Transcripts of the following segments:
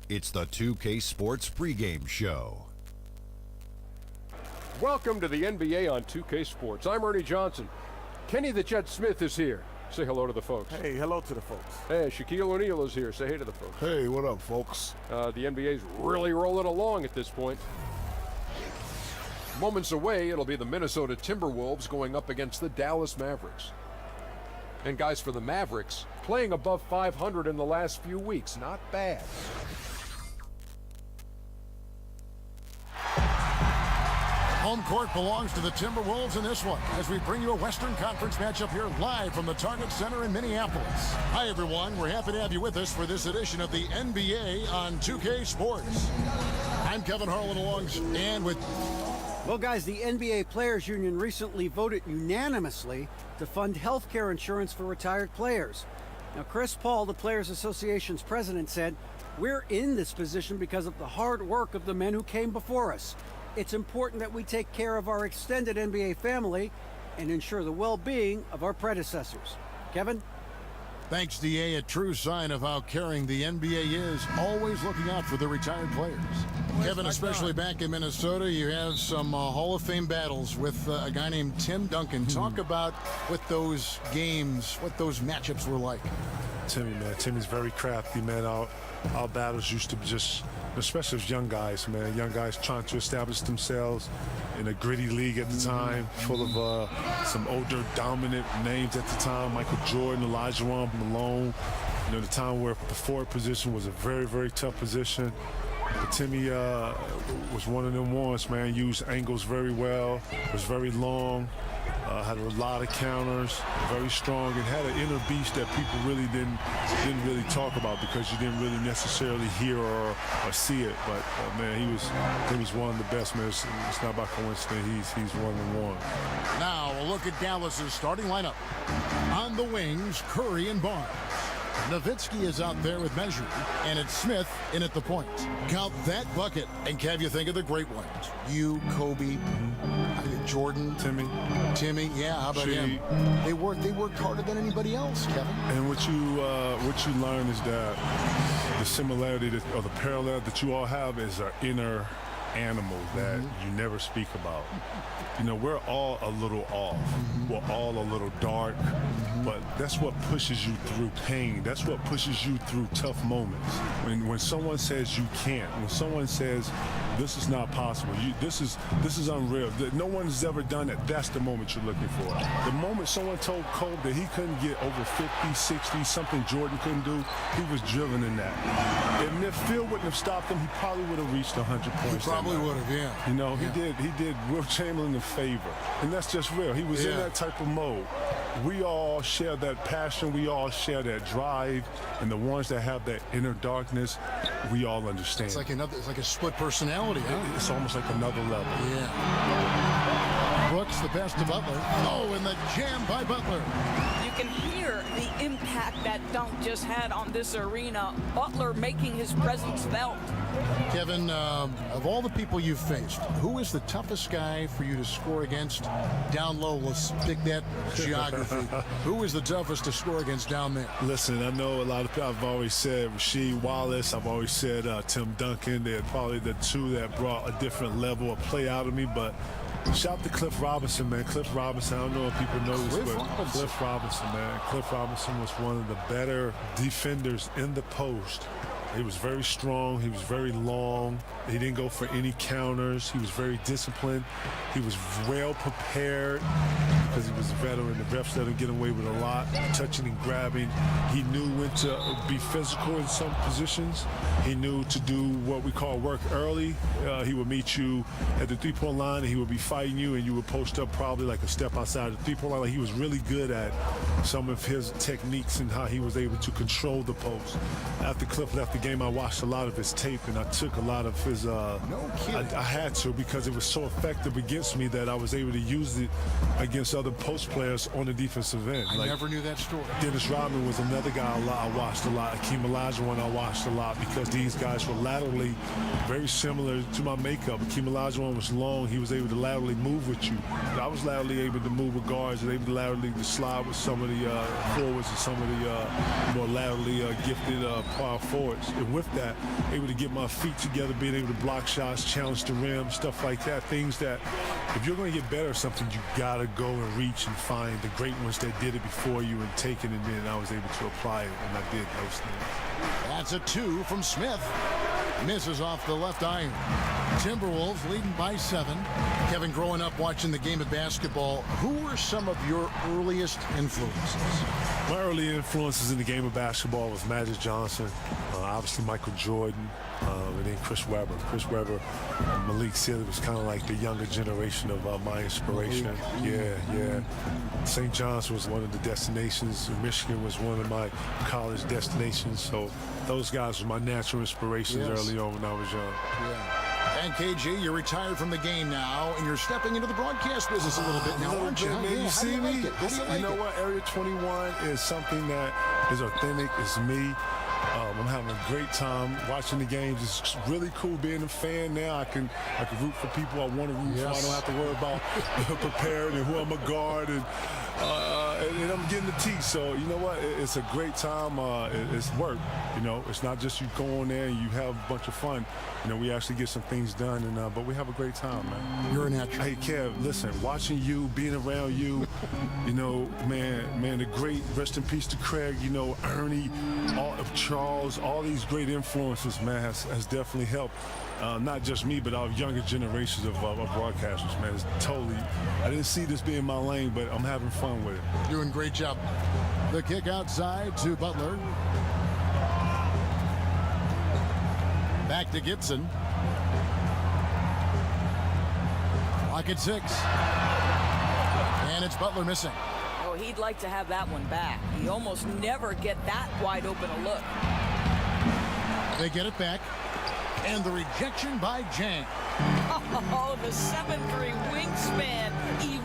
It's the 2K Sports pregame show. Welcome to the NBA on 2K Sports. I'm Ernie Johnson. Kenny the Jet Smith is here. Say hello to the folks. Hey, hello to the folks. Hey, Shaquille O'Neal is here. Say hey to the folks. Hey, what up, folks? The NBA's really rolling along at this point. Moments away, it'll be the Minnesota Timberwolves going up against the Dallas Mavericks. And guys, for the Mavericks, playing above 500 in the last few weeks. Not bad. Home court belongs to the Timberwolves in this one as we bring you a Western Conference matchup here live from the Target Center in Minneapolis. Hi, everyone. We're happy to have you with us for this edition of the NBA on 2K Sports. I'm Kevin Harlan and with... Well, guys, the NBA Players Union recently voted unanimously to fund health care insurance for retired players. Now, Chris Paul, the Players Association's president, said, "We're in this position because of the hard work of the men who came before us. It's important that we take care of our extended NBA family and ensure the well-being of our predecessors." Kevin? Thanks, DA. A true sign of how caring the NBA is, always looking out for the retired players. Kevin, especially back in Minnesota, you have some Hall of Fame battles with a guy named Tim Duncan. Talk about what those games, what those matchups were like. Timmy's very crafty, man. Our battles used to be just, especially as young guys, man. Young guys trying to establish themselves in a gritty league at the time, full of some older, dominant names at the time. Michael Jordan, Elijah Malone. You know, the time where the forward position was a very, very tough position. But Timmy was one of them ones, man. Used angles very well, was very long, had a lot of counters, very strong, and had an inner beast that people really didn't really talk about because you didn't really necessarily hear or see it. But man, he was one of the best, man. It's not by coincidence. He's one of the one. Now a look at Dallas's starting lineup. On the wings, Curry and Barnes. Nowitzki is out there with Measure, and it's Smith in at the point. Count that bucket, and Kev, you think of the great ones. You, Kobe, Jordan, Timmy. Yeah, how about him? They worked harder than anybody else, Kevin. And what you learn is that the similarity or the parallel that you all have is an inner animal that you never speak about. You know, we're all a little off. We're all a little dark. But that's what pushes you through pain. That's what pushes you through tough moments. When someone says you can't, when someone says this is not possible, this is unreal, no one's ever done it, that's the moment you're looking for. The moment someone told Kobe that he couldn't get over 50, 60, something Jordan couldn't do, he was driven in that. And if Phil wouldn't have stopped him, he probably would have reached 100 points. He probably would have, yeah. You know, he did Will Chamberlain a favor. And that's just real. He was in that type of mode. We all share that passion. We all share that drive. And the ones that have that inner darkness, we all understand. It's like a split personality, huh? It's almost like another level. Yeah. Brooks, the pass to Butler. Oh, and the jam by Butler. You can hear the impact that dunk just had on this arena. Butler making his presence felt. Kevin, of all the people you've faced, who is the toughest guy for you to score against down low? Let's pick that geography. Who is the toughest to score against down there? Listen, I know a lot of people. I've always said Rasheed Wallace. I've always said Tim Duncan. They're probably the two that brought a different level of play out of me. But shout out to Cliff Robinson, man. Cliff Robinson, I don't know if people know this, but Cliff Robinson, man. Cliff Robinson was one of the better defenders in the post. He was very strong. He was very long. He didn't go for any counters. He was very disciplined. He was well prepared because he was a veteran. The refs let him get away with a lot, touching and grabbing. He knew when to be physical in some positions. He knew to do what we call work early. He would meet you at the three-point line, and he would be fighting you, and you would post up probably like a step outside the three-point line. Like, he was really good at some of his techniques and how he was able to control the post. After Cliff left the game, I watched a lot of his tape, and I took a lot of his no kidding. I had to, because it was so effective against me that I was able to use it against other post players on the defensive end. I never knew that story. Dennis Rodman was another guy I watched a lot. Akeem Olajuwon I watched a lot, because these guys were laterally very similar to my makeup. Akeem Olajuwon was long. He was able to laterally move with you. I was laterally able to move with guards and able to laterally slide with some of the forwards and some of the more laterally gifted power forwards. And with that, able to get my feet together, being able to block shots, challenge the rim, stuff like that. Things that if you're going to get better at something, you got to go and reach and find the great ones that did it before you and take it, and then I was able to apply it, and I did those things. That's a 2 from Smith. Misses off the left iron. Timberwolves leading by 7. Kevin, growing up watching the game of basketball, who were some of your earliest influences? My early influences in the game of basketball was Magic Johnson, obviously Michael Jordan, and then Chris Webber. Chris Webber, Malik Sealy was kind of like the younger generation of my inspiration. Yeah. St. John's was one of the destinations. Michigan was one of my college destinations. So those guys were my natural inspirations early on when I was young. Yeah. And KG, you're retired from the game now, and you're stepping into the broadcast business a little bit now, aren't you? Man, you see me? You know what? Area 21 is something that is authentic. It's me. I'm having a great time watching the games. It's really cool being a fan now. I can root for people I want to root for. I don't have to worry about preparing and who I'm a guard and I'm getting the teach. So you know what? It's a great time. It's work. You know, it's not just you go on there and you have a bunch of fun. You know, we actually get some things done, and but we have a great time, man. You're a natural. Hey, Kev, listen, watching you, being around you, you know, man, the great, rest in peace to Craig, you know, Ernie, Charles, all these great influences, man, has definitely helped. Not just me, but our younger generations of broadcasters, man. It's totally, I didn't see this being my lane, but I'm having fun with it. Doing a great job. The kick outside to Butler. Back to Gibson. Clock at 6. And it's Butler missing. Oh, he'd like to have that one back. You almost never get that wide open a look. They get it back. And the rejection by Jang. Oh, the 7'3" wingspan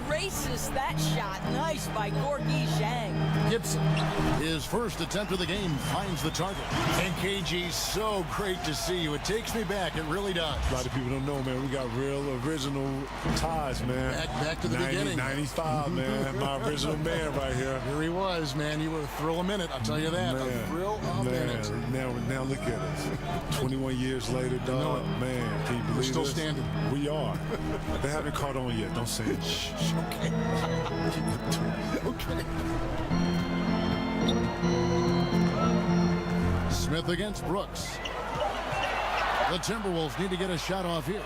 erases that shot. Nice by Gorgie Zhang. Gibson, his first attempt of the game, finds the target. And KG, so great to see you. It takes me back. It really does. A lot of people don't know, man. We got real original ties, man. Back to the beginning. 95, man. My original man right here. Here he was, man. You were a thrill a minute. I'll tell you that. Man, a thrill a minute. Now look at us. 21 years later, dog. Man, can you believe We're still this? standing. We are. They haven't caught on yet. Don't say it. Okay. Okay. Smith against Brooks. The Timberwolves need to get a shot off here.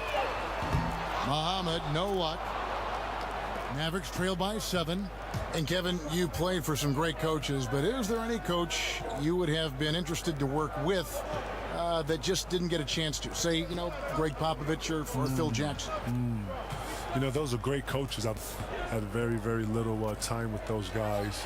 Muhammad, no luck. Mavericks trail by 7. And Kevin, you played for some great coaches, but is there any coach you would have been interested to work with that just didn't get a chance to? Say, you know, Greg Popovich or Phil Jackson. You know, those are great coaches. I've had very, very little time with those guys.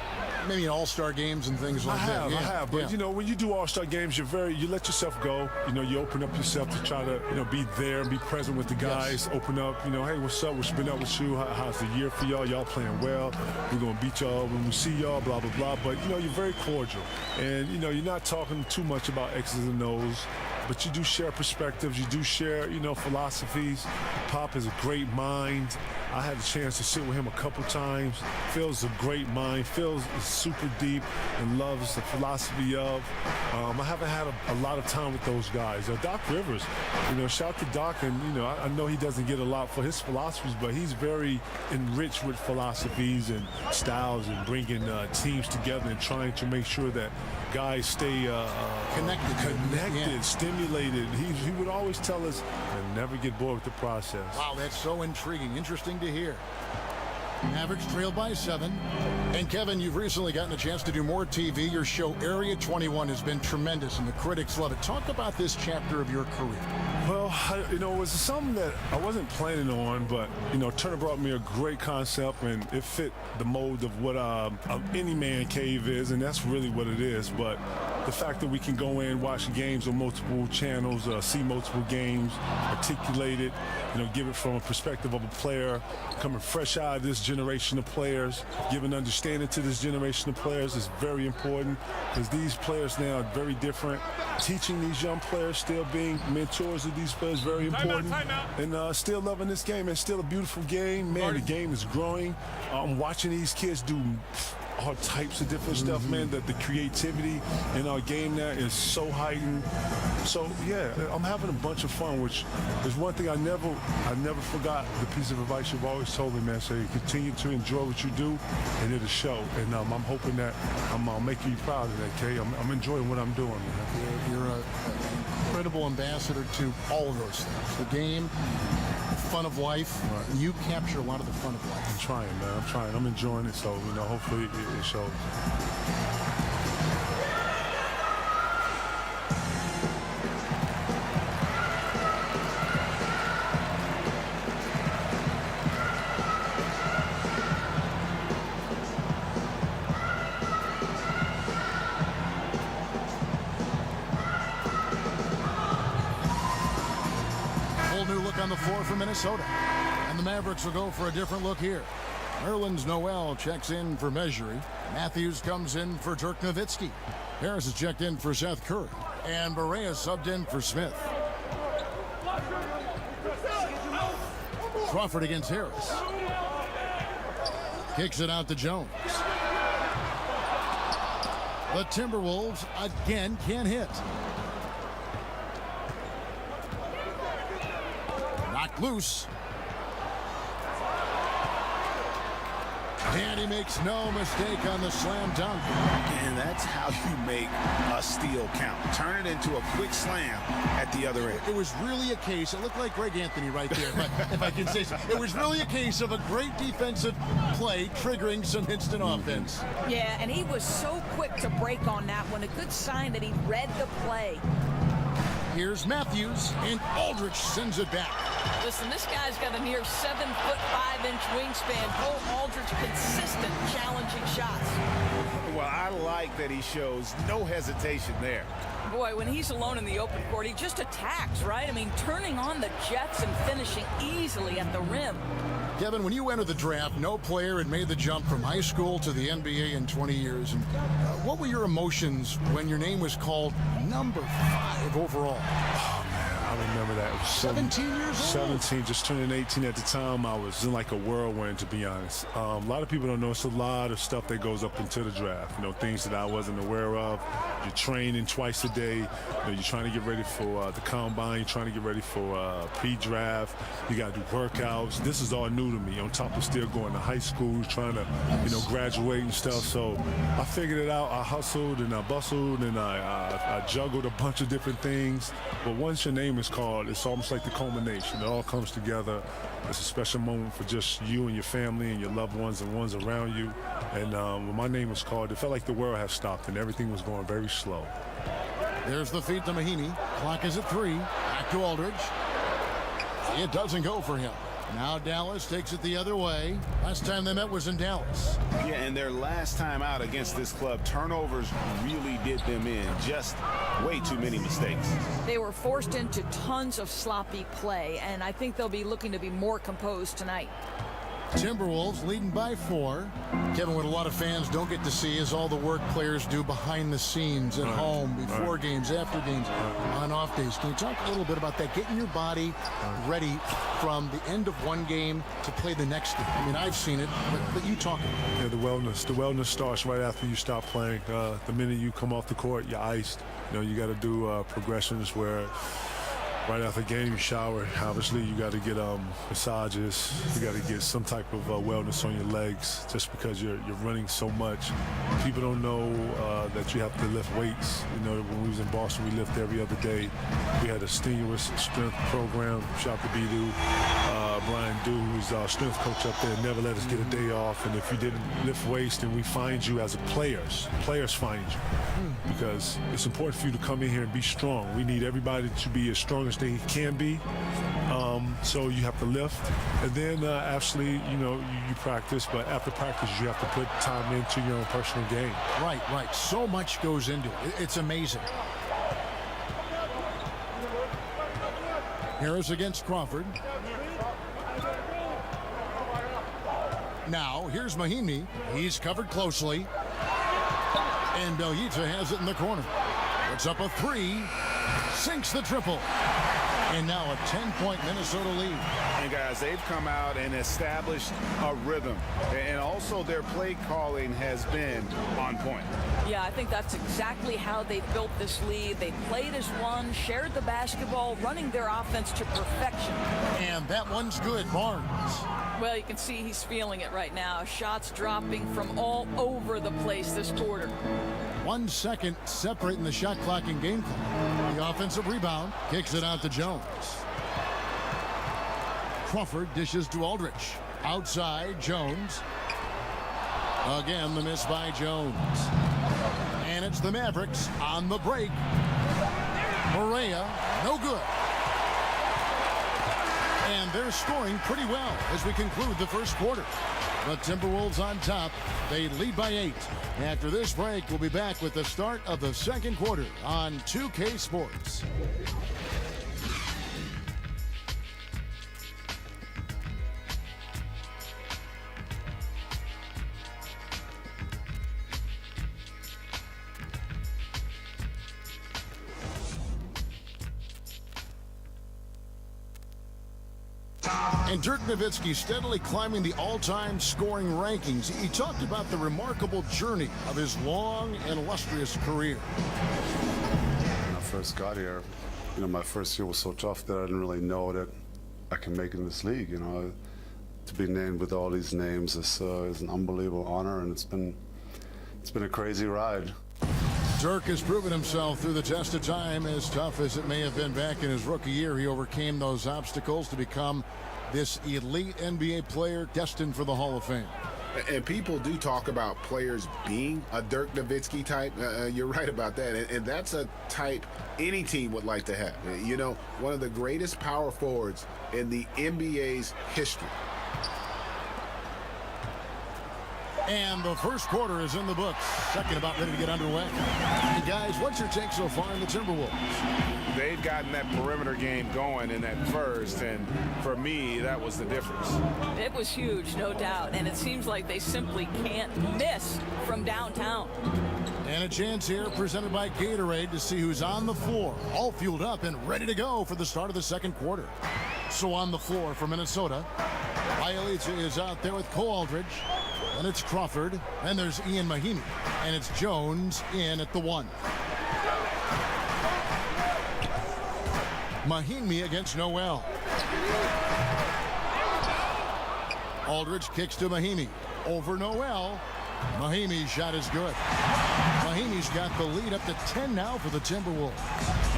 Maybe in all-star games and things like that. I have. But, you know, when you do all-star games, you let yourself go. You know, you open up yourself to try to, you know, be there and be present with the guys. Yes. Open up, you know, hey, what's up? What's been up with you? How's the year for y'all? Y'all playing well. We're going to beat y'all when we see y'all, blah, blah, blah. But, you know, you're very cordial. And, you know, you're not talking too much about X's and O's. But you do share perspectives. You do share, you know, philosophies. Pop is a great mind. I had the chance to sit with him a couple times. Phil's a great mind. Phil's super deep and loves the philosophy of. I haven't had a lot of time with those guys. Doc Rivers, you know, shout to Doc. And, you know, I know he doesn't get a lot for his philosophies, but he's very enriched with philosophies and styles and bringing teams together and trying to make sure that guys stay connected, stimulated. He would always tell us, and never get bored with the process. Wow, that's so intriguing. Interesting to hear. Mavericks trailed by 7. And Kevin, you've recently gotten a chance to do more TV. Your show Area 21 has been tremendous, and the critics love it. Talk about this chapter of your career. Well, you know, it was something that I wasn't planning on, but, you know, Turner brought me a great concept, and it fit the mold of what any man cave is, and that's really what it is. But the fact that we can go in, watch games on multiple channels, see multiple games, articulate it, you know, give it from a perspective of a player, coming fresh out of this generation of players, giving understanding to this generation of players is very important, because these players now are very different. Teaching these young players, still being mentors of these players, very important. And still loving this game. It's still a beautiful game. Man, the game is growing. I'm watching these kids do all types of different stuff, man. That the creativity in our game now is so heightened. So yeah, I'm having a bunch of fun, which is one thing I never forgot. The piece of advice you've always told me, man. Say continue to enjoy what you do, and it'll show. And I'm hoping that I'm making you proud of that, Kay. I'm enjoying what I'm doing, man. You're an incredible ambassador to all of those things. The game, fun of life. Right. You capture a lot of the fun of life. I'm trying, man. I'm trying. I'm enjoying it. So, hopefully it shows. On the floor for Minnesota. And the Mavericks will go for a different look here. Nerlens Noel checks in for Mejri. Matthews comes in for Dirk Nowitzki. Harris is checked in for Seth Curry. And Barea subbed in for Smith. Crawford against Harris. Kicks it out to Jones. The Timberwolves again can't hit. Loose. And he makes no mistake on the slam dunk. And that's how you make a steal count. Turn it into a quick slam at the other end. It was really a case, it looked like Greg Anthony right there, but if I can say so. It was really a case of a great defensive play triggering some instant offense. Yeah, and he was so quick to break on that one. A good sign that he read the play. Here's Matthews, and Aldridge sends it back. Listen, this guy's got a near 7'5" wingspan. Cole Aldridge, consistent, challenging shots. Well, I like that he shows no hesitation there. Boy, when he's alone in the open court, he just attacks, right? I mean, turning on the jets and finishing easily at the rim. Kevin, when you entered the draft, no player had made the jump from high school to the NBA in 20 years. And what were your emotions when your name was called number 5 overall? Oh, man, I remember that. It was 17 years old. 17, just turning 18 at the time. I was in like a whirlwind, to be honest. A lot of people don't know it's a lot of stuff that goes up into the draft. Things that I wasn't aware of. You're training twice a day. You're trying to get ready for the combine. You're trying to get ready for pre-draft. You got to do workouts. This is all new to me. On top of still going to high school, trying to, graduate and stuff. So I figured it out. I hustled and I bustled and I juggled a bunch of different things. But once your name is called, it's almost like the culmination. It all comes together. It's a special moment for just you and your family and your loved ones and ones around you. And when my name was called, it felt like the world had stopped and everything was going very slow. There's the feed to Mahinmi. Clock is at 3. Back to Aldridge. It doesn't go for him. Now Dallas takes it the other way. Last time they met was in Dallas. Yeah, and their last time out against this club, turnovers really did them in. Just way too many mistakes. They were forced into tons of sloppy play, and I think they'll be looking to be more composed tonight. Timberwolves leading by 4. Kevin, what a lot of fans don't get to see is all the work players do behind the scenes at home, before games, after games, on off days. Can you talk a little bit about that? Getting your body ready from the end of one game to play the next game. I mean, I've seen it, but you talk about it. Yeah, the wellness starts right after you stop playing. The minute you come off the court, you're iced. You got to do progressions where right after the game, you shower. Obviously, you got to get massages. You got to get some type of wellness on your legs, just because you're running so much. People don't know that you have to lift weights. When we was in Boston, we lift every other day. We had a strenuous strength program. Shout out to B-Doo. Brian Dew, who's our strength coach up there, never let us get a day off. And if you didn't lift weights, then we find you as a players. Players find you. Because it's important for you to come in here and be strong. We need everybody to be as strong as they can be. So you have to lift. And then actually, you practice. But after practice, you have to put time into your own personal game. Right. So much goes into it. It's amazing. Harris against Crawford. Now, here's Mahinmi. He's covered closely. And Belyita has it in the corner. Puts up a 3. Sinks the triple. And now a 10-point Minnesota lead. And guys, they've come out and established a rhythm. And also their play calling has been on point. Yeah, I think that's exactly how they built this lead. They played as one, shared the basketball, running their offense to perfection. And that one's good, Barnes. Well, you can see he's feeling it right now. Shots dropping from all over the place this quarter. 1 second separating the shot clock and game clock. The offensive rebound kicks it out to Jones. Crawford dishes to Aldridge. Outside, Jones. Again, the miss by Jones. And it's the Mavericks on the break. Barea, no good. And they're scoring pretty well as we conclude the first quarter. The Timberwolves on top. They lead by 8. After this break, we'll be back with the start of the second quarter on 2K Sports. And Dirk Nowitzki steadily climbing the all-time scoring rankings. He talked about the remarkable journey of his long and illustrious career. When I first got here, my first year was so tough that I didn't really know that I can make it in this league. To be named with all these names is an unbelievable honor, and it's been a crazy ride. Dirk has proven himself through the test of time. As tough as it may have been back in his rookie year, he overcame those obstacles to become this elite NBA player destined for the Hall of Fame. And people do talk about players being a Dirk Nowitzki type. You're right about that. And that's a type any team would like to have. One of the greatest power forwards in the NBA's history. And the first quarter is in the books. Second about ready to get underway. And guys, what's your take so far in the Timberwolves? They've gotten that perimeter game going in that first, and for me, that was the difference. It was huge, no doubt, and it seems like they simply can't miss from downtown. And a chance here presented by Gatorade to see who's on the floor, all fueled up and ready to go for the start of the second quarter. So on the floor for Minnesota, Bialica is out there with Cole Aldridge. And it's Crawford, and there's Ian Mahinmi, and it's Jones in at the 1. Mahinmi against Noel. Aldridge kicks to Mahinmi. Over Noel. Mahinmi's shot is good. Mahinmi's got the lead up to 10 now for the Timberwolves.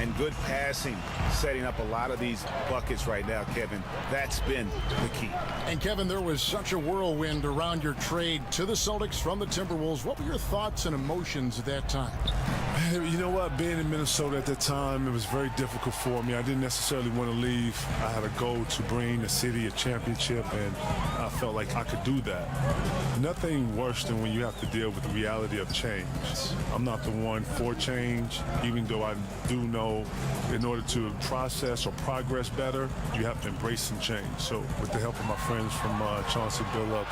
And good passing, setting up a lot of these buckets right now, Kevin. That's been the key. And Kevin, there was such a whirlwind around your trade to the Celtics from the Timberwolves. What were your thoughts and emotions at that time? You know what? Being in Minnesota at that time, it was very difficult for me. I didn't necessarily want to leave. I had a goal to bring the city a championship, and I felt like I could do that. Nothing worse than when you have to deal with the reality of change. I'm not the one for change, even though I do know in order to process or progress better, you have to embrace some change. So with the help of my friends from Chauncey Billups,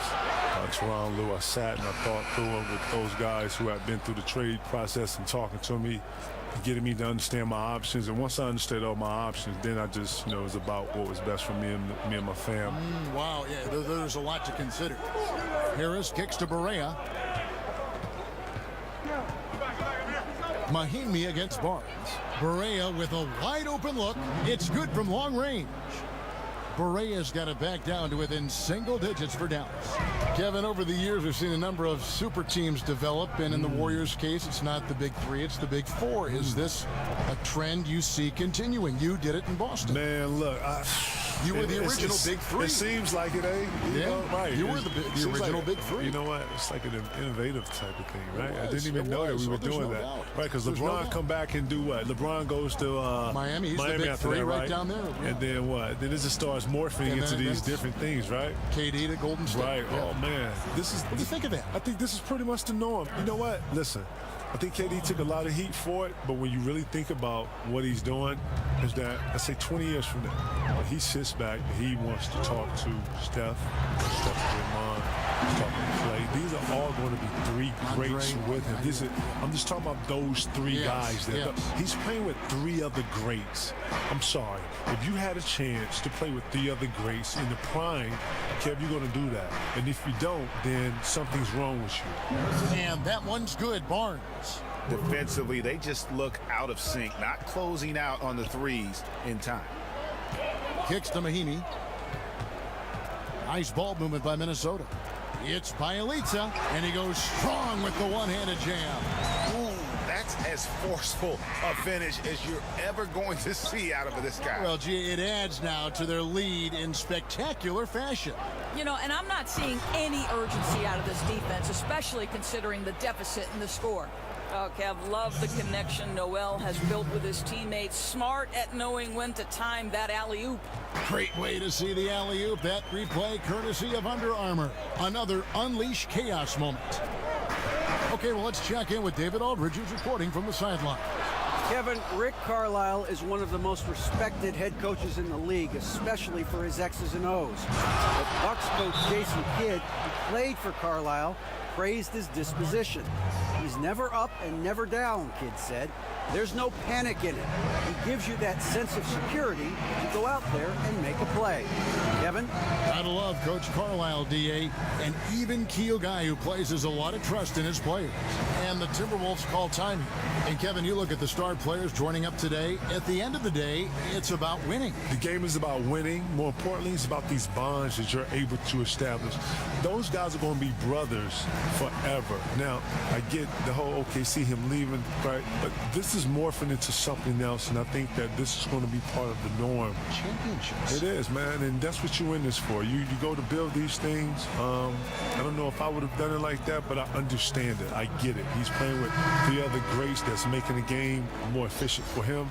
Teron Lou, I sat and I thought through it with those guys who had been through the trade process and talking to me, getting me to understand my options. And once I understood all my options, then I just, it was about what was best for me and my family. Wow, yeah, there's a lot to consider. Harris kicks to Barea. Mahinmi against Barnes. Barea with a wide open look. It's good from long range. Barea's got it back down to within single digits for Dallas. Kevin, over the years, we've seen a number of super teams develop, and in the Warriors' case, it's not the big three, it's the big four. Is this a trend you see continuing? You did it in Boston. Man, look, you were the original big three. It seems like it, eh? Right. You were the original big three. You know what? It's like an innovative type of thing, right? I didn't even know that we were doing that. Doubt. Right, because LeBron come back and do what? LeBron goes to Miami. He's Miami the big after three that, right down there. Yeah. And then what? Then it just starts morphing into these different things, right? KD to Golden State. Right. Yeah. Oh, man. What do you think of that? I think this is pretty much the norm. You know what? Listen. I think KD took a lot of heat for it, but when you really think about what he's doing, is that, let's say 20 years from now, when he sits back and he wants to talk to Steph, talk to Draymond, talk to Clay. These are all going to be three greats with him. I'm just talking about those three guys. He's playing with three other greats. I'm sorry. If you had a chance to play with three other greats in the prime, Kev, you're going to do that. And if you don't, then something's wrong with you. And that one's good, Barnes. Defensively, they just look out of sync, not closing out on the threes in time. Kicks to Mahinmi. Nice ball movement by Minnesota. It's Bielitsa, and he goes strong with the one-handed jam. Ooh, that's as forceful a finish as you're ever going to see out of this guy. Well, gee, it adds now to their lead in spectacular fashion. You know, and I'm not seeing any urgency out of this defense, especially considering the deficit in the score. Oh, Kev, love the connection Noel has built with his teammates. Smart at knowing when to time that alley-oop. Great way to see the alley-oop. That replay courtesy of Under Armour. Another Unleash Chaos moment. Okay, well, let's check in with David Aldridge, who's reporting from the sideline. Kevin, Rick Carlisle is one of the most respected head coaches in the league, especially for his X's and O's. But Bucks coach Jason Kidd, who played for Carlisle, praised his disposition. He's never up and never down, Kidd said. There's no panic in it. He gives you that sense of security to go out there and make a play. Kevin? Gotta love Coach Carlisle, D.A. An even-keel guy who places a lot of trust in his players. And the Timberwolves call timing. And Kevin, you look at the star players joining up today. At the end of the day, it's about winning. The game is about winning. More importantly, it's about these bonds that you're able to establish. Those guys are going to be brothers forever. Now, I get the whole OKC, him leaving, right? But this is morphing into something else, and I think that this is going to be part of the norm. Championships. It is, man, and that's what you're in this for. You go to build these things. I don't know if I would have done it like that, but I understand it. I get it. He's playing with the other greats that's making the game more efficient for him,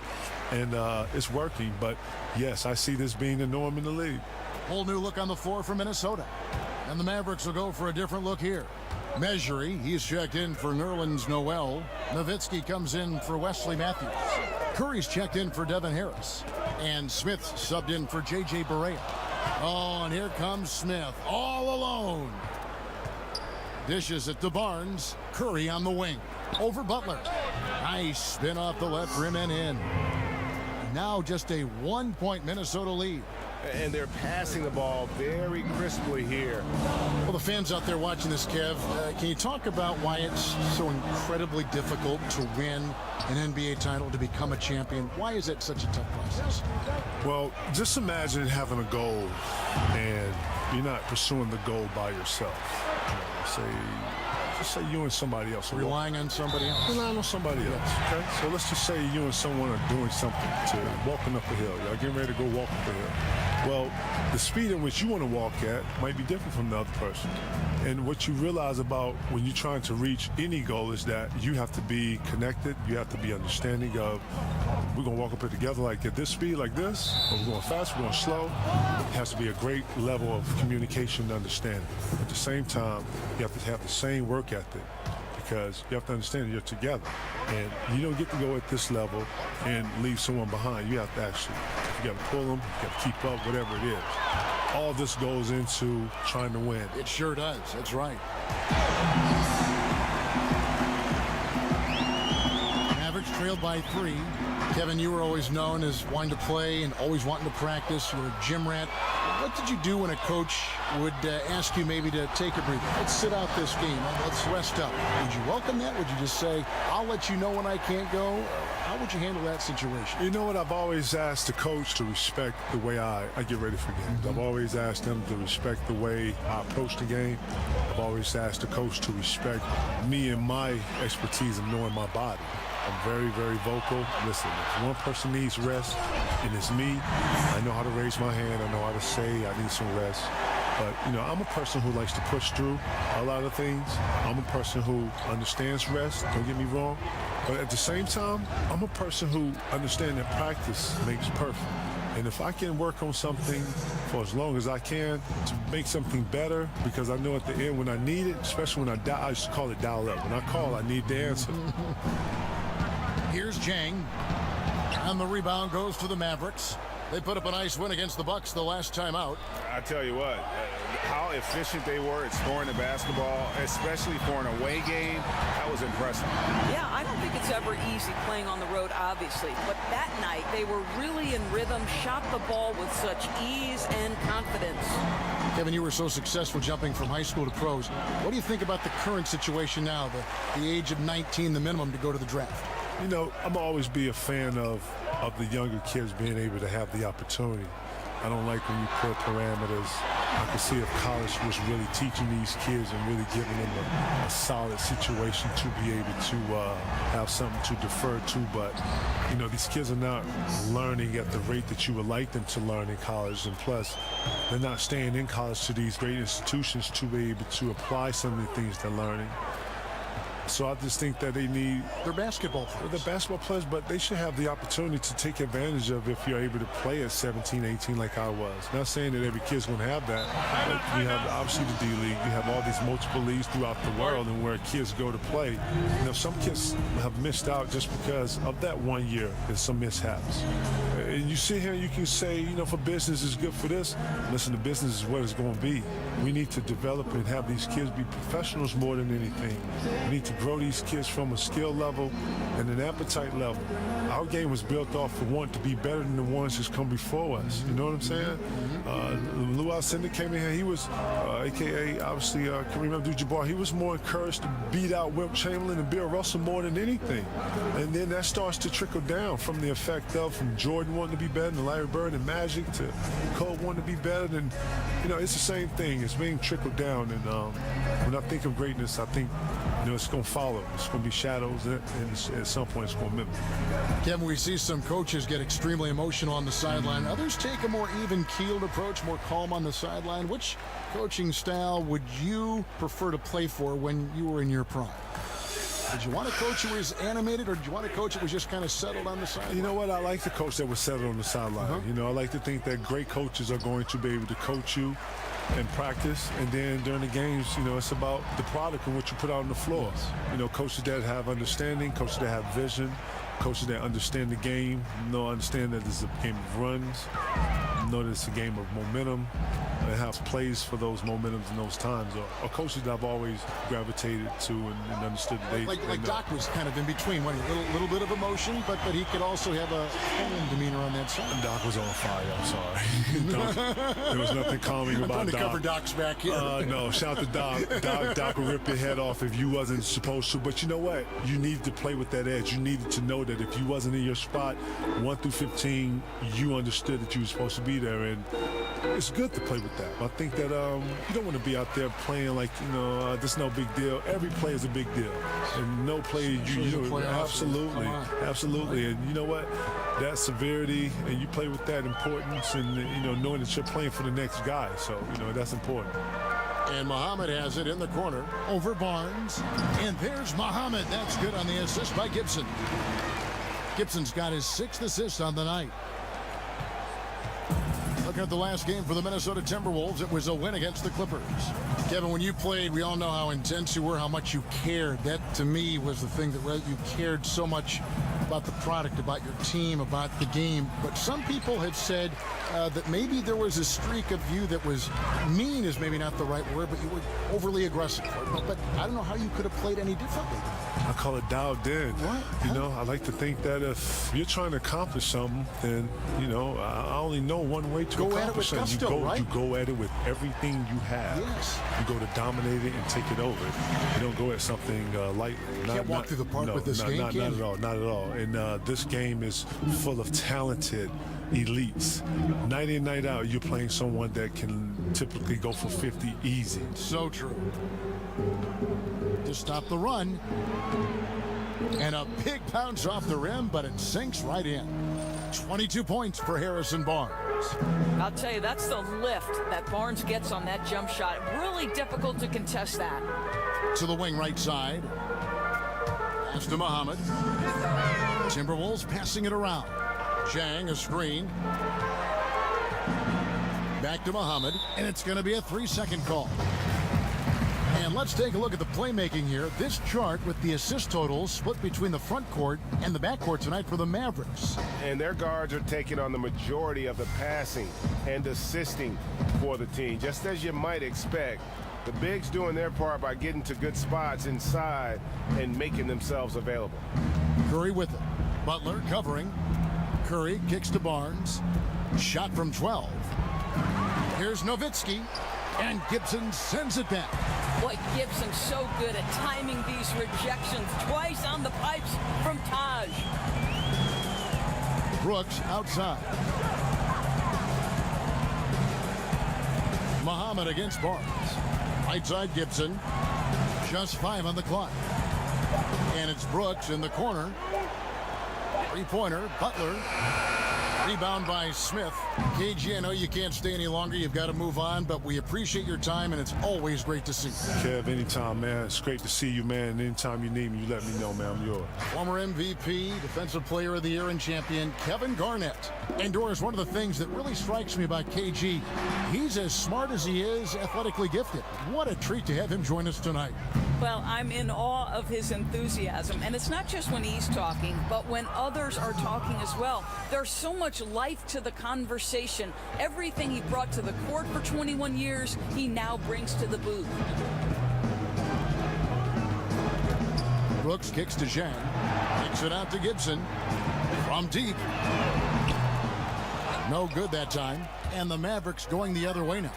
and it's working. But, yes, I see this being the norm in the league. Whole new look on the floor for Minnesota. And the Mavericks will go for a different look here. Measury, he's checked in for Nerlens Noel. Nowitzki comes in for Wesley Matthews. Curry's checked in for Devin Harris. And Smith subbed in for J.J. Barea. Oh, and here comes Smith, all alone. Dishes it to Barnes. Curry on the wing. Over Butler. Nice spin off the left rim and in. Now just a 1-point Minnesota lead. And they're passing the ball very crisply here. Well, the fans out there watching this, Kev, can you talk about why it's so incredibly difficult to win an NBA title, to become a champion? Why is it such a tough process? Well, just imagine having a goal and you're not pursuing the goal by yourself. Just say you and somebody else. Relying on somebody else. Relying on somebody else, okay? So let's just say you and someone are doing something, walking up a hill. Y'all getting ready to go walk up a hill. Well, the speed in which you want to walk at might be different from the other person. And what you realize about when you're trying to reach any goal is that you have to be connected. You have to be understanding of, we're going to walk up it together like at this speed, like this, or we're going fast, we're going slow. It has to be a great level of communication and understanding. At the same time, you have to have the same work ethic, because you have to understand that you're together. And you don't get to go at this level and leave someone behind. You have to actually, you got to pull them, you got to keep up, whatever it is. All this goes into trying to win. It sure does. That's right. Mavericks trailed by 3. Kevin, you were always known as wanting to play and always wanting to practice. You were a gym rat. What did you do when a coach would ask you maybe to take a breather? Let's sit out this game. Let's rest up. Would you welcome that? Would you just say, I'll let you know when I can't go? How would you handle that situation? You know what? I've always asked the coach to respect the way I get ready for games. I've always asked them to respect the way I approach the game. I've always asked the coach to respect me and my expertise of knowing my body. I'm very, very vocal. Listen, if one person needs rest, and it's me, I know how to raise my hand. I know how to say I need some rest. But, you know, I'm a person who likes to push through a lot of things. I'm a person who understands rest, don't get me wrong. But at the same time, I'm a person who understands that practice makes perfect. And if I can work on something for as long as I can to make something better, because I know at the end when I need it, especially when I used to call it dial up. When I call, I need the answer. Here's Jang. And the rebound goes to the Mavericks. They put up a nice win against the Bucks the last time out. I tell you what, how efficient they were at scoring the basketball, especially for an away game, that was impressive. Yeah, I don't think it's ever easy playing on the road, obviously. But that night, they were really in rhythm, shot the ball with such ease and confidence. Kevin, you were so successful jumping from high school to pros. What do you think about the current situation now, the age of 19, the minimum to go to the draft? You know, I'm always be a fan of the younger kids being able to have the opportunity. I don't like when you put parameters. I can see if college was really teaching these kids and really giving them a solid situation to be able to have something to defer to. But, you know, these kids are not learning at the rate that you would like them to learn in college. And plus, they're not staying in college to these great institutions to be able to apply some of the things they're learning. So I just think that they need... They're basketball players. They're basketball players, but they should have the opportunity to take advantage of if you're able to play at 17, 18 like I was. Not saying that every kid's going to have that, but you have obviously the D-League. You have all these multiple leagues throughout the world and where kids go to play. You know, some kids have missed out just because of that 1 year and some mishaps. And you sit here and you can say, you know, for business is good for this. Listen, the business is what it's going to be. We need to develop and have these kids be professionals more than anything. We need to grow these kids from a skill level and an appetite level. Our game was built off of wanting to be better than the ones that's come before us. You know what I'm saying? Lou Alcindor came in here. He was, a.k.a. obviously Kareem Abdul-Jabbar. He was more encouraged to beat out Wilt Chamberlain and Bill Russell more than anything. And then that starts to trickle down from the effect of from Jordan wanting to be better than Larry Bird and Magic to Cole wanting to be better than, you know, it's the same thing. It's being trickled down. And when I think of greatness, I think, you know, it's going to follow. It's going to be shadows, and at some point it's going to mimic. Kevin, we see some coaches get extremely emotional on the sideline. Others take a more even-keeled approach, more calm on the sideline. Which coaching style would you prefer to play for when you were in your prime? Did you want a coach who was animated, or did you want a coach that was just kind of settled on the sideline? You know what? I like the coach that was settled on the sideline. You know, I like to think that great coaches are going to be able to coach you and practice, and then during the games, you know, it's about the product and what you put out on the floor. You know, coaches that have understanding, coaches that have vision, coaches that understand the game, understand that this is a game of runs, know that it's a game of momentum, and have plays for those momentums and those times, or coaches that I've always gravitated to and understood that like Doc was kind of in between, a little bit of emotion, but he could also have a calm demeanor on that side. Doc was on fire, I'm sorry. There was nothing calming about Doc. I'm trying to cover Doc's back here. No, shout to Doc. Doc will rip your head off if you wasn't supposed to, but you know what? You needed to play with that edge. You needed to know that if you wasn't in your spot, 1 through 15, you understood that you were supposed to be there, and it's good to play with that. I think that you don't want to be out there playing like, you know, this is no big deal. Every play is a big deal, and no play absolutely. And you know what? That severity, and you play with that importance, and you know, knowing that you're playing for the next guy. So you know that's important. And Muhammad has it in the corner over Barnes, and there's Muhammad. That's good on the assist by Gibson. Gibson's got his 6th assist on the night. Looking at the last game for the Minnesota Timberwolves, it was a win against the Clippers. Kevin, when you played, we all know how intense you were, how much you cared. That, to me, was the thing that you cared so much about the product, about your team, about the game. But some people have said that maybe there was a streak of you that was mean is maybe not the right word, but you were overly aggressive. But I don't know how you could have played any differently. I call it dialed in. What? You know, I like to think that if you're trying to accomplish something, then, you know, I only know one way to go accomplish at it with gusto, right? You go at it with everything you have. Yes. You go to dominate it and take it over. You don't go at something lightly. You can't walk through the park with this game, not at all. Not at all. And this game is full of talented elites. Night in, night out, you're playing someone that can typically go for 50 easy. So true. To stop the run. And a big bounce off the rim, but it sinks right in. 22 points for Harrison Barnes. I'll tell you, that's the lift that Barnes gets on that jump shot. Really difficult to contest that. To the wing right side. Pass to Muhammad. Timberwolves passing it around. Jang, a screen. Back to Muhammad, and it's going to be a 3-second call. And let's take a look at the playmaking here. This chart with the assist totals split between the front court and the back court tonight for the Mavericks. And their guards are taking on the majority of the passing and assisting for the team, just as you might expect. The bigs doing their part by getting to good spots inside and making themselves available. Curry with it. Butler covering. Curry kicks to Barnes. Shot from 12. Here's Nowitzki. And Gibson sends it back. Boy, Gibson's so good at timing these rejections. Twice on the pipes from Taj. Brooks outside. Muhammad against Barnes. Right side Gibson. Just 5 on the clock. And it's Brooks in the corner. Three-pointer, Butler. Rebound by Smith. KG, I know you can't stay any longer. You've got to move on, but we appreciate your time, and it's always great to see you. Kev, anytime, man. It's great to see you, man. Anytime you need me, you let me know, man. I'm yours. Former MVP, Defensive Player of the Year and champion, Kevin Garnett. And Doris, one of the things that really strikes me about KG, he's as smart as he is athletically gifted. What a treat to have him join us tonight. Well, I'm in awe of his enthusiasm, and it's not just when he's talking, but when others are talking as well. There's so much life to the conversation. Everything he brought to the court for 21 years, he now brings to the booth. Brooks kicks to Zhang. Kicks it out to Gibson. From deep. No good that time. And the Mavericks going the other way now.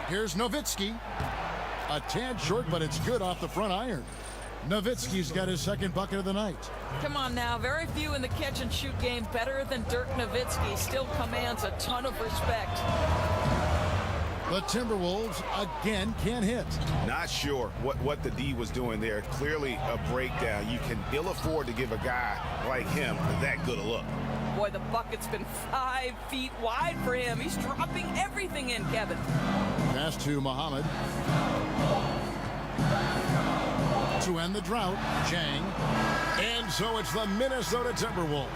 Here's Nowitzki. A tad short, but it's good off the front iron. Nowitzki's got his second bucket of the night. Come on now, very few in the catch-and-shoot game better than Dirk Nowitzki. Still commands a ton of respect. The Timberwolves again can't hit. Not sure what the D was doing there. Clearly a breakdown. You can ill afford to give a guy like him that good a look. Boy, the bucket's been 5 feet wide for him. He's dropping everything in, Kevin. Pass to Muhammad. To end the drought, Zhang. And so it's the Minnesota Timberwolves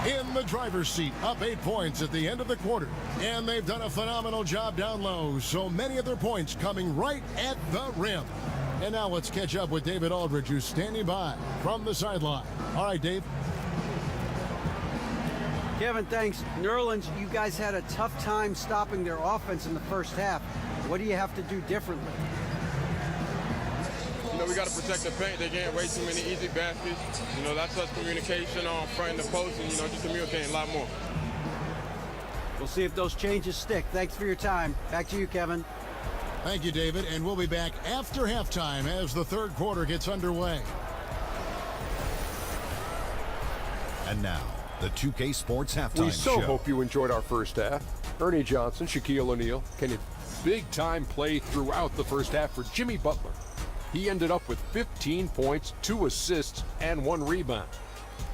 in the driver's seat, up 8 points at the end of the quarter. And they've done a phenomenal job down low, so many of their points coming right at the rim. And now let's catch up with David Aldridge, who's standing by from the sideline. All right, Dave. Kevin, thanks. New Orleans, you guys had a tough time stopping their offense in the first half. What do you have to do differently? You know, we got to protect the paint. They getting way too many easy baskets. You know, that's us communication on front and the post, and, you know, just communicating a lot more. We'll see if those changes stick. Thanks for your time. Back to you, Kevin. Thank you, David. And we'll be back after halftime as the third quarter gets underway. And now, the 2K Sports Halftime We so Show. hope you enjoyed our first half. Ernie Johnson, Shaquille O'Neal, big-time play throughout the first half for Jimmy Butler. He ended up with 15 points, 2 assists, and 1 rebound.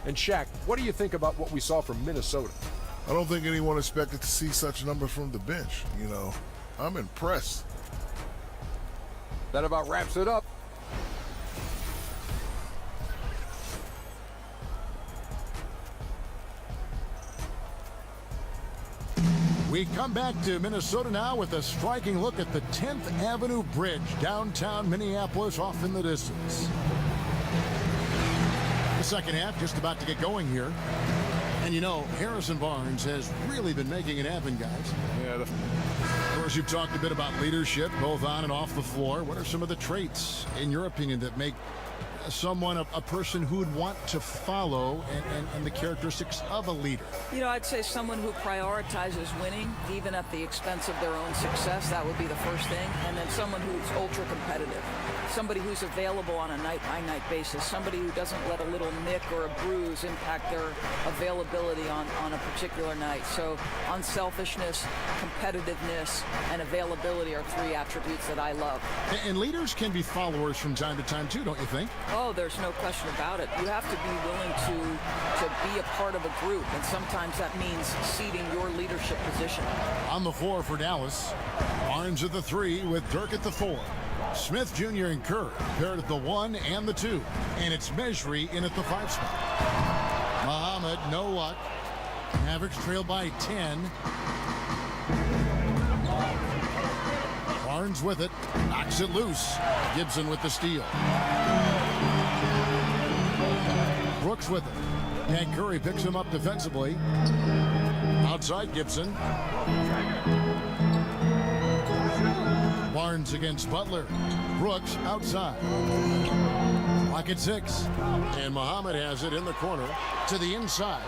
And Shaq, what do you think about what we saw from Minnesota? I don't think anyone expected to see such numbers from the bench. You know, I'm impressed. That about wraps it up. We come back to Minnesota now with a striking look at the 10th Avenue Bridge, downtown Minneapolis, off in the distance. The second half just about to get going here. And you know, Harrison Barnes has really been making it happen, guys. Yeah, of course, you've talked a bit about leadership, both on and off the floor. What are some of the traits, in your opinion, that make someone a person who would want to follow and the characteristics of a leader? You know, I'd say someone who prioritizes winning, even at the expense of their own success. That would be the first thing. And then someone who's ultra competitive. Somebody who's available on a night-by-night basis. Somebody who doesn't let a little nick or a bruise impact their availability on a particular night. So unselfishness, competitiveness, and availability are 3 attributes that I love. And leaders can be followers from time to time, too, don't you think? Oh, there's no question about it. You have to be willing to be a part of a group, and sometimes that means ceding your leadership position. On the floor for Dallas, Barnes at the 3 with Dirk at the 4. Smith Jr. and Kerr paired at the 1 and the 2. And it's Mejri in at the 5 spot. Muhammad, no luck. Mavericks trail by 10. Barnes with it. Knocks it loose. Gibson with the steal. Brooks with it. And Curry picks him up defensively. Outside Gibson. Barnes against Butler. Brooks outside. Clock at 6. And Muhammad has it in the corner to the inside.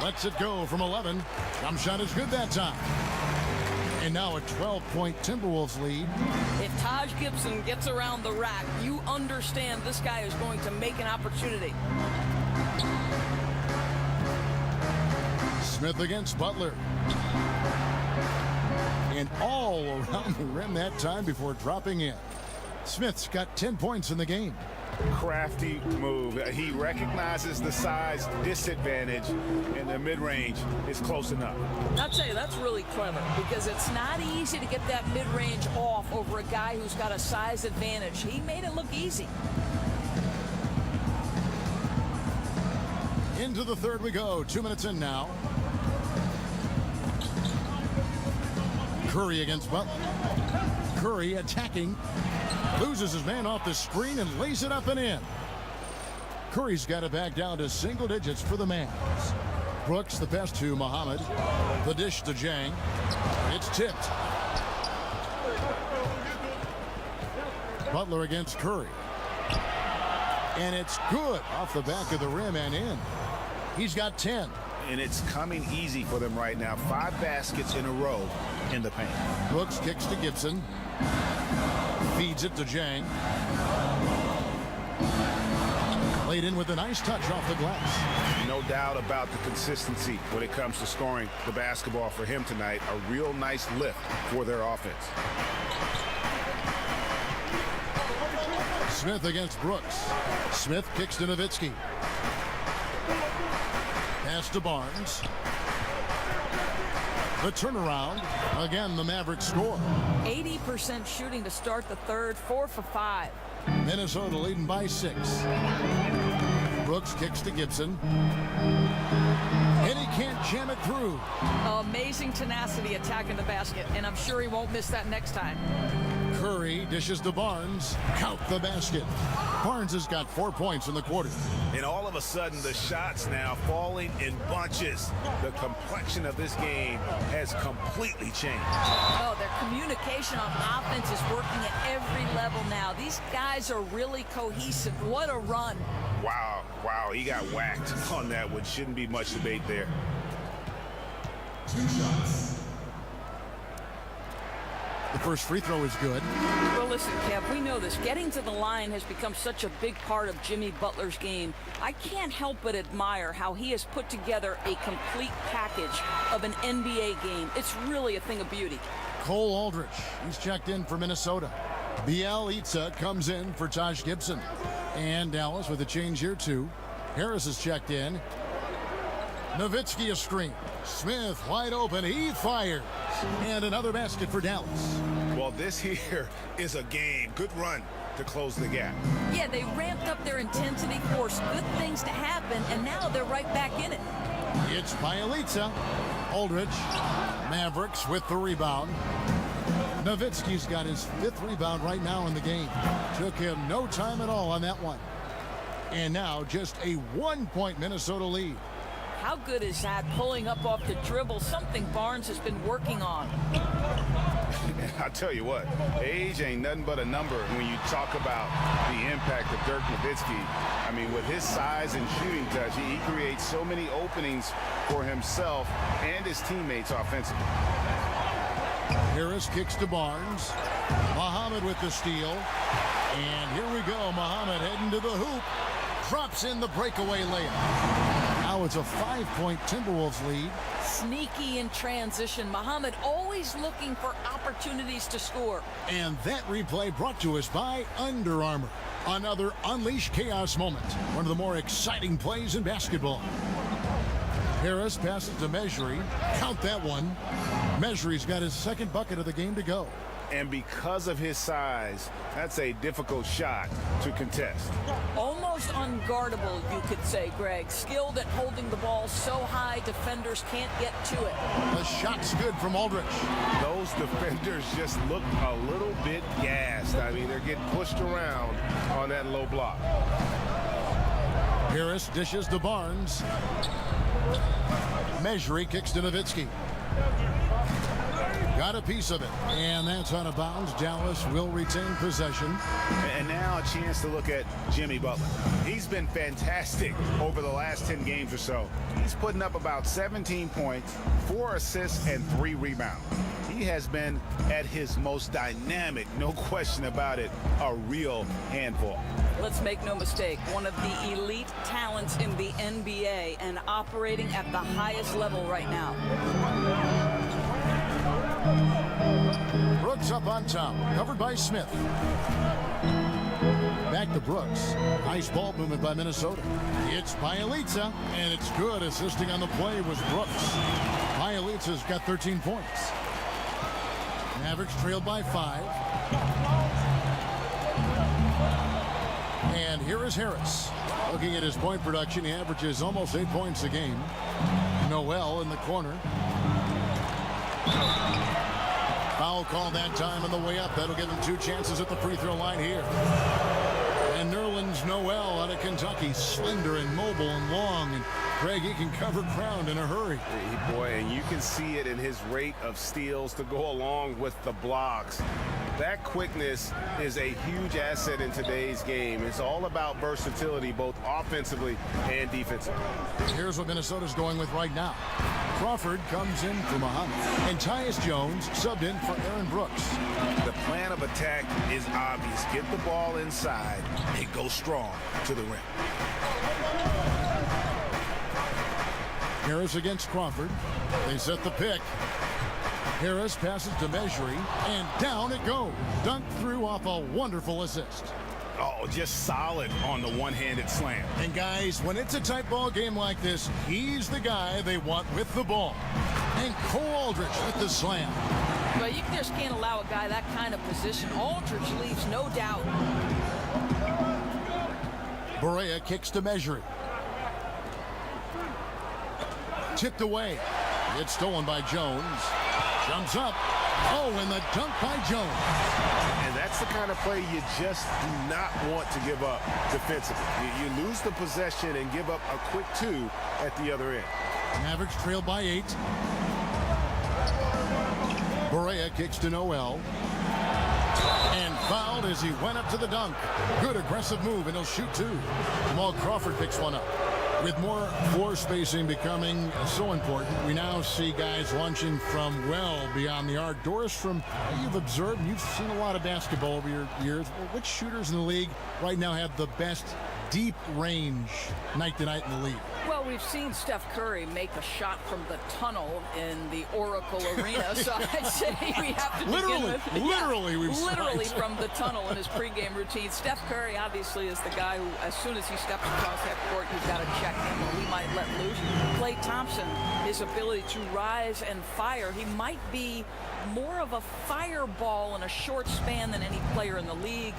Lets it go from 11. Jump shot is good that time. And now a 12-point Timberwolves lead. If Taj Gibson gets around the rack, you understand this guy is going to make an opportunity. Smith against Butler. And all around the rim that time before dropping in. Smith's got 10 points in the game. Crafty move. He recognizes the size disadvantage, and the mid-range is close enough. I'd say that's really clever because it's not easy to get that mid-range off over a guy who's got a size advantage. He made it look easy. Into the third we go. 2 minutes in now. Curry against Butler. Curry attacking. Loses his man off the screen and lays it up and in. Curry's got it back down to single digits for the Mavs. Brooks the pass to Muhammad. The dish to Jang. It's tipped. Butler against Curry. And it's good off the back of the rim and in. He's got 10. And it's coming easy for them right now. 5 baskets in a row in the paint. Brooks kicks to Gibson. Feeds it to Jang. Laid in with a nice touch off the glass. No doubt about the consistency when it comes to scoring the basketball for him tonight. A real nice lift for their offense. Smith against Brooks. Smith kicks to Nowitzki. Pass to Barnes. The turnaround. Again, the Mavericks score. 80% shooting to start the third. 4 for 5. Minnesota leading by 6. Brooks kicks to Gibson. And he can't jam it through. Amazing tenacity attacking the basket, and I'm sure he won't miss that next time. Curry dishes to Barnes. Count the basket. Barnes has got 4 points in the quarter. And all of a sudden, the shots now falling in bunches. The complexion of this game has completely changed. Oh, their communication on offense is working at every level now. These guys are really cohesive. What a run. Wow, wow, he got whacked on that one. Shouldn't be much debate there. 2 shots. The first free throw is good. Well, listen, Kev, we know this. Getting to the line has become such a big part of Jimmy Butler's game. I can't help but admire how he has put together a complete package of an NBA game. It's really a thing of beauty. Cole Aldrich, he's checked in for Minnesota. Bielitsa comes in for Taj Gibson. And Dallas with a change here, too. Harris is checked in. Nowitzki a screen. Smith wide open. He fires. And another basket for Dallas. Well, this here is a game. Good run to close the gap. Yeah, they ramped up their intensity, forced good things to happen, and now they're right back in it. It's Bielitsa. Aldrich. Mavericks with the rebound. Nowitzki's got his 5th rebound right now in the game. Took him no time at all on that one. And now just a 1-point Minnesota lead. How good is that, pulling up off the dribble, something Barnes has been working on? I'll tell you what, age ain't nothing but a number when you talk about the impact of Dirk Nowitzki. I mean, with his size and shooting touch, he creates so many openings for himself and his teammates offensively. Harris kicks to Barnes. Muhammad with the steal. And here we go, Muhammad heading to the hoop. Drops in the breakaway layup. Now it's a 5-point Timberwolves lead. Sneaky in transition. Muhammad always looking for opportunities to score. And that replay brought to us by Under Armour. Another Unleash Chaos moment. One of the more exciting plays in basketball. Harris passes to Mejri. Count that one. Mejri's got his 2nd bucket of the game to go. And because of his size, that's a difficult shot to contest. Almost almost unguardable, you could say, Greg. Skilled at holding the ball so high, defenders can't get to it. The shot's good from Aldridge. Those defenders just look a little bit gassed. I mean, they're getting pushed around on that low block. Harris dishes to Barnes. Mejri kicks to Nowitzki. Got a piece of it, and that's out of bounds. Dallas will retain possession. And now a chance to look at Jimmy Butler. He's been fantastic over the last 10 games or so. He's putting up about 17 points, 4 assists, and 3 rebounds. He has been at his most dynamic, no question about it, a real handful. Let's make no mistake, one of the elite talents in the NBA and operating at the highest level right now. Brooks up on top, covered by Smith. Back to Brooks. Nice ball movement by Minnesota. It's Bjelica, and it's good. Assisting on the play was Brooks. Bjelica's got 13 points. Mavericks trailed by 5. And here is Harris. Looking at his point production, he averages almost 8 points a game. Noel in the corner. Foul call that time on the way up. That'll give him 2 chances at the free throw line here. And Nerlens Noel out of Kentucky, slender and mobile and long. And Greg, he can cover ground in a hurry. Boy, and you can see it in his rate of steals to go along with the blocks. That quickness is a huge asset in today's game. It's all about versatility, both offensively and defensively. Here's what Minnesota's going with right now. Crawford comes in for Muhammad, and Tyus Jones subbed in for Aaron Brooks. The plan of attack is obvious. Get the ball inside and go strong to the rim. Harris against Crawford. They set the pick. Harris passes to Mejri, and down it goes. Dunked through off a wonderful assist. Oh, just solid on the one-handed slam. And guys, when it's a tight ball game like this, he's the guy they want with the ball. And Cole Aldridge with the slam. Well, you just can't allow a guy that kind of position. Aldridge leaves no doubt. Barea kicks to Mejri. Tipped away. It's stolen by Jones. Jumps up. Oh, and the dunk by Jones. And that's the kind of play you just do not want to give up defensively. You lose the possession and give up a quick 2 at the other end. Mavericks trailed by 8. Barea kicks to Noel. And fouled as he went up to the dunk. Good aggressive move, and he'll shoot 2. Jamal Crawford picks one up. With more floor spacing becoming so important, we now see guys launching from well beyond the arc. Doris, from what you've observed, and you've seen a lot of basketball over your years, which shooters in the league right now have the best deep range night to night in the league? Well, we've seen Steph Curry make a shot from the tunnel in the Oracle Arena, so I'd say we have to begin with... Literally from the tunnel in his pregame routine. Steph Curry obviously is the guy who, as soon as he steps across that court, you've got to check him or we might let loose. Klay Thompson, his ability to rise and fire, he might be more of a fireball in a short span than any player in the league.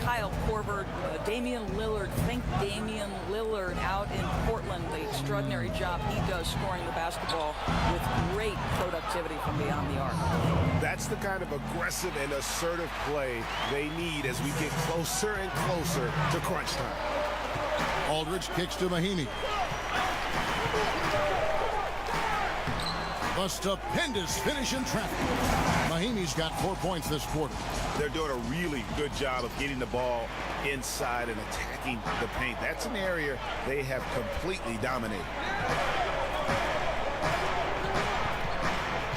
Kyle Korver, Damian Lillard, think Damian Lillard out in Portland, the extraordinary job he does scoring the basketball with great productivity from beyond the arc. That's the kind of aggressive and assertive play they need as we get closer and closer to crunch time. Aldridge kicks to Mahinmi. A stupendous finish in traffic. Mahinmi's got 4 points this quarter. They're doing a really good job of getting the ball inside and attacking the paint. That's an area they have completely dominated.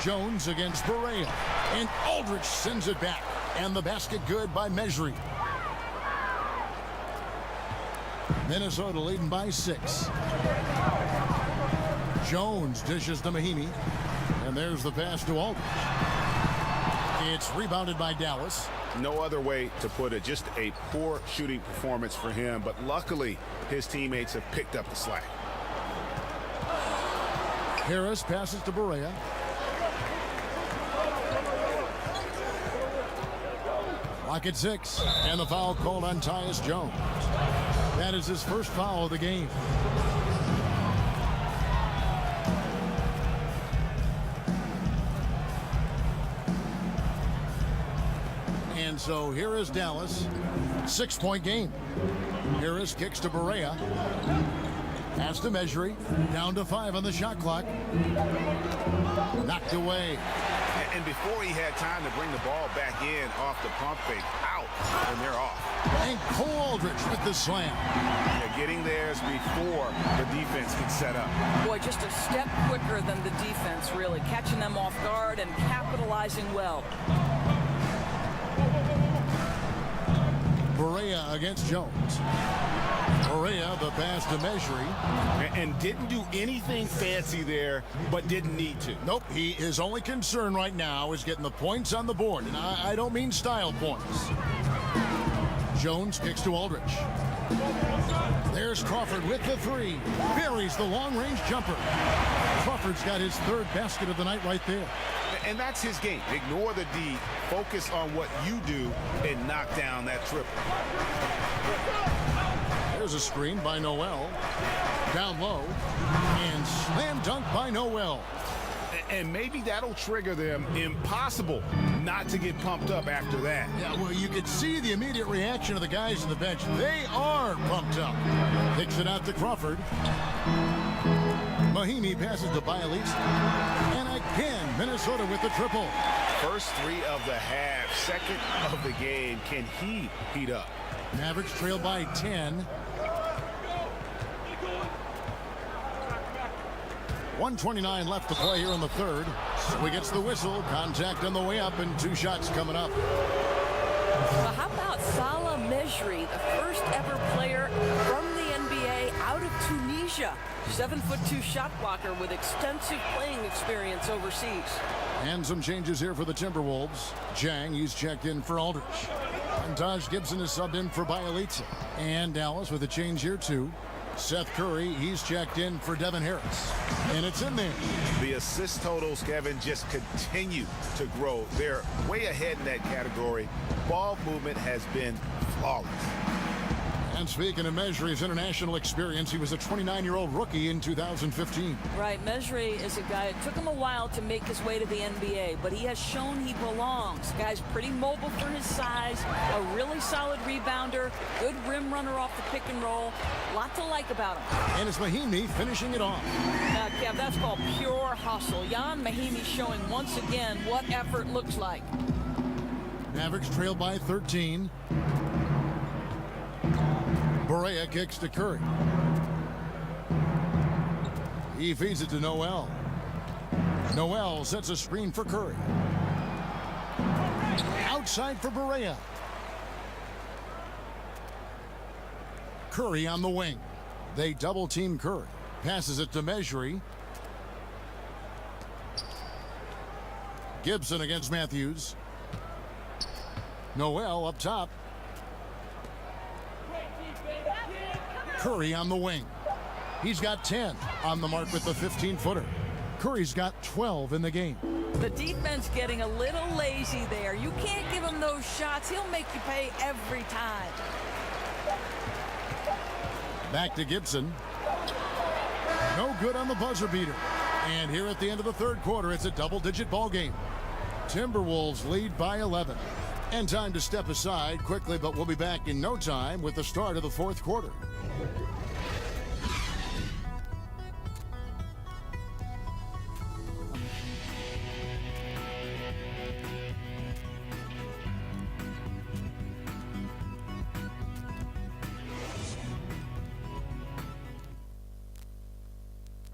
Jones against Barea. And Aldridge sends it back. And the basket good by Mejri. Minnesota leading by 6. Jones dishes to Mahinmi. And there's the pass to Aldridge. It's rebounded by Dallas. No other way to put it. Just a poor shooting performance for him. But luckily, his teammates have picked up the slack. Harris passes to Barea. Lock at 6. And the foul called on Tyus Jones. That is his first foul of the game. And so here is Dallas. 6-point game. Here is kicks to Barea. Pass to Mejri. Down to 5 on the shot clock. Knocked away. And before he had time to bring the ball back in off the pump fake, out, and they're off. And Cole Aldrich with the slam. Yeah, getting theirs before the defense can set up. Boy, just a step quicker than the defense, really. Catching them off guard and capitalizing well. Barea against Jones. Barea, the pass to Mejri. And didn't do anything fancy there, but didn't need to. Nope, his only concern right now is getting the points on the board. And I don't mean style points. Jones kicks to Aldrich. There's Crawford with the 3. Buries the long-range jumper. Crawford's got his 3rd basket of the night right there. And that's his game. Ignore the D, focus on what you do, and knock down that triple. There's a screen by Noel. Down low. And slam dunk by Noel. And maybe that'll trigger them. Impossible not to get pumped up after that. Yeah, well, you could see the immediate reaction of the guys on the bench. They are pumped up. Kicks it out to Crawford. Mahimi passes to Bialys. And again, Minnesota with the triple. First 3 of the half, second of the game. Can he heat up? Mavericks trail by 10. 1:29 left to play here in the 3rd. So he gets the whistle. Contact on the way up and 2 shots coming up. Well, how about Salah Mejri, the first ever player from the NBA out of Tunisia? 7'2" shot blocker with extensive playing experience overseas. And some changes here for the Timberwolves. Jang, he's checked in for Aldrich. And Taj Gibson is subbed in for Bialys. And Dallas with a change here too. Seth Curry, he's checked in for Devin Harris. And it's in there. The assist totals, Kevin, just continue to grow. They're way ahead in that category. Ball movement has been flawless. And speaking of Mejri's international experience, he was a 29-year-old rookie in 2015. Right, Mejri is a guy, it took him a while to make his way to the NBA, but he has shown he belongs. The guy's pretty mobile for his size, a really solid rebounder, good rim runner off the pick and roll. Lot to like about him. And it's Mahimi finishing it off. Now, Kev, that's called pure hustle. Jan Mahimi showing once again what effort looks like. Mavericks trail by 13. Barea kicks to Curry. He feeds it to Noel. Noel sets a screen for Curry. Outside for Barea. Curry on the wing. They double team Curry. Passes it to Mejri. Gibson against Matthews. Noel up top. Curry on the wing. He's got 10 on the mark with the 15-footer. Curry's got 12 in the game. The defense getting a little lazy there. You can't give him those shots. He'll make you pay every time. Back to Gibson. No good on the buzzer beater. And here at the end of the 3rd quarter, it's a double-digit ball game. Timberwolves lead by 11. And time to step aside quickly, but we'll be back in no time with the start of the 4th quarter.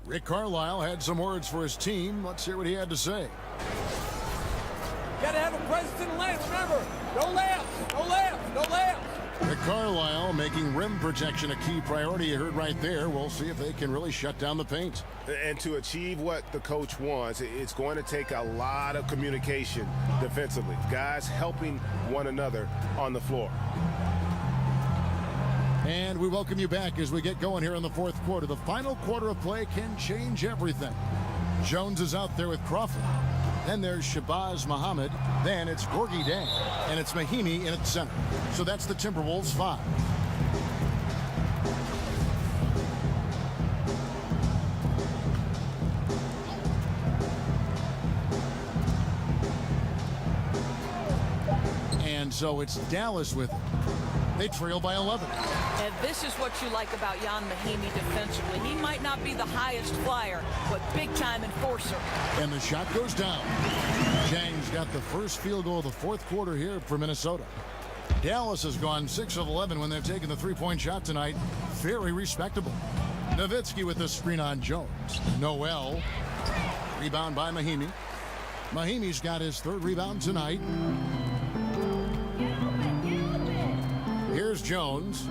Rick Carlisle had some words for his team. Let's hear what he had to say. Got to have a presence in the lane. Remember, no layups, no layups, no layups. Rick Carlisle making rim protection a key priority. You heard right there. We'll see if they can really shut down the paint. And to achieve what the coach wants, it's going to take a lot of communication defensively. Guys helping one another on the floor. And we welcome you back as we get going here in the 4th quarter. The final quarter of play can change everything. Jones is out there with Crawford. Then there's Shabazz Muhammad. Then it's Gorgui Dieng. And it's Mahimi in at center. So that's the Timberwolves 5. And so it's Dallas with it. They trail by 11. And this is what you like about Jan Mahimi defensively. He might not be the highest flyer, but big-time enforcer. And the shot goes down. Jang's got the first field goal of the fourth quarter here for Minnesota. Dallas has gone 6 of 11 when they've taken the three-point shot tonight. Very respectable. Nowitzki with the screen on Jones. Noel. Rebound by Mahimi. Mahimi's got his third rebound tonight. Here's Jones.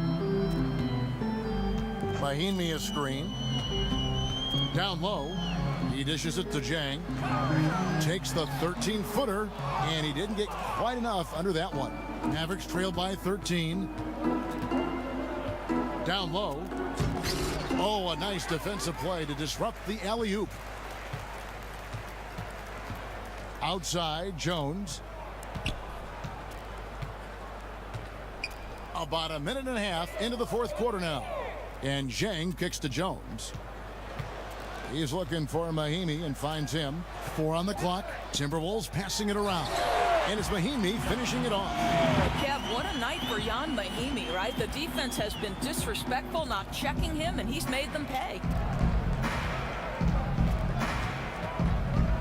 Mahimi a screen. Down low. He dishes it to Jang. Takes the 13-footer, and he didn't get quite enough under that one. Mavericks trailed by 13. Down low. Oh, a nice defensive play to disrupt the alley-oop. Outside, Jones. About a minute and a half into the fourth quarter now. And Jang kicks to Jones. He's looking for Mahimi and finds him. 4 on the clock. Timberwolves passing it around. And it's Mahimi finishing it off. Kev, what a night for Jan Mahimi, right? The defense has been disrespectful, not checking him, and he's made them pay.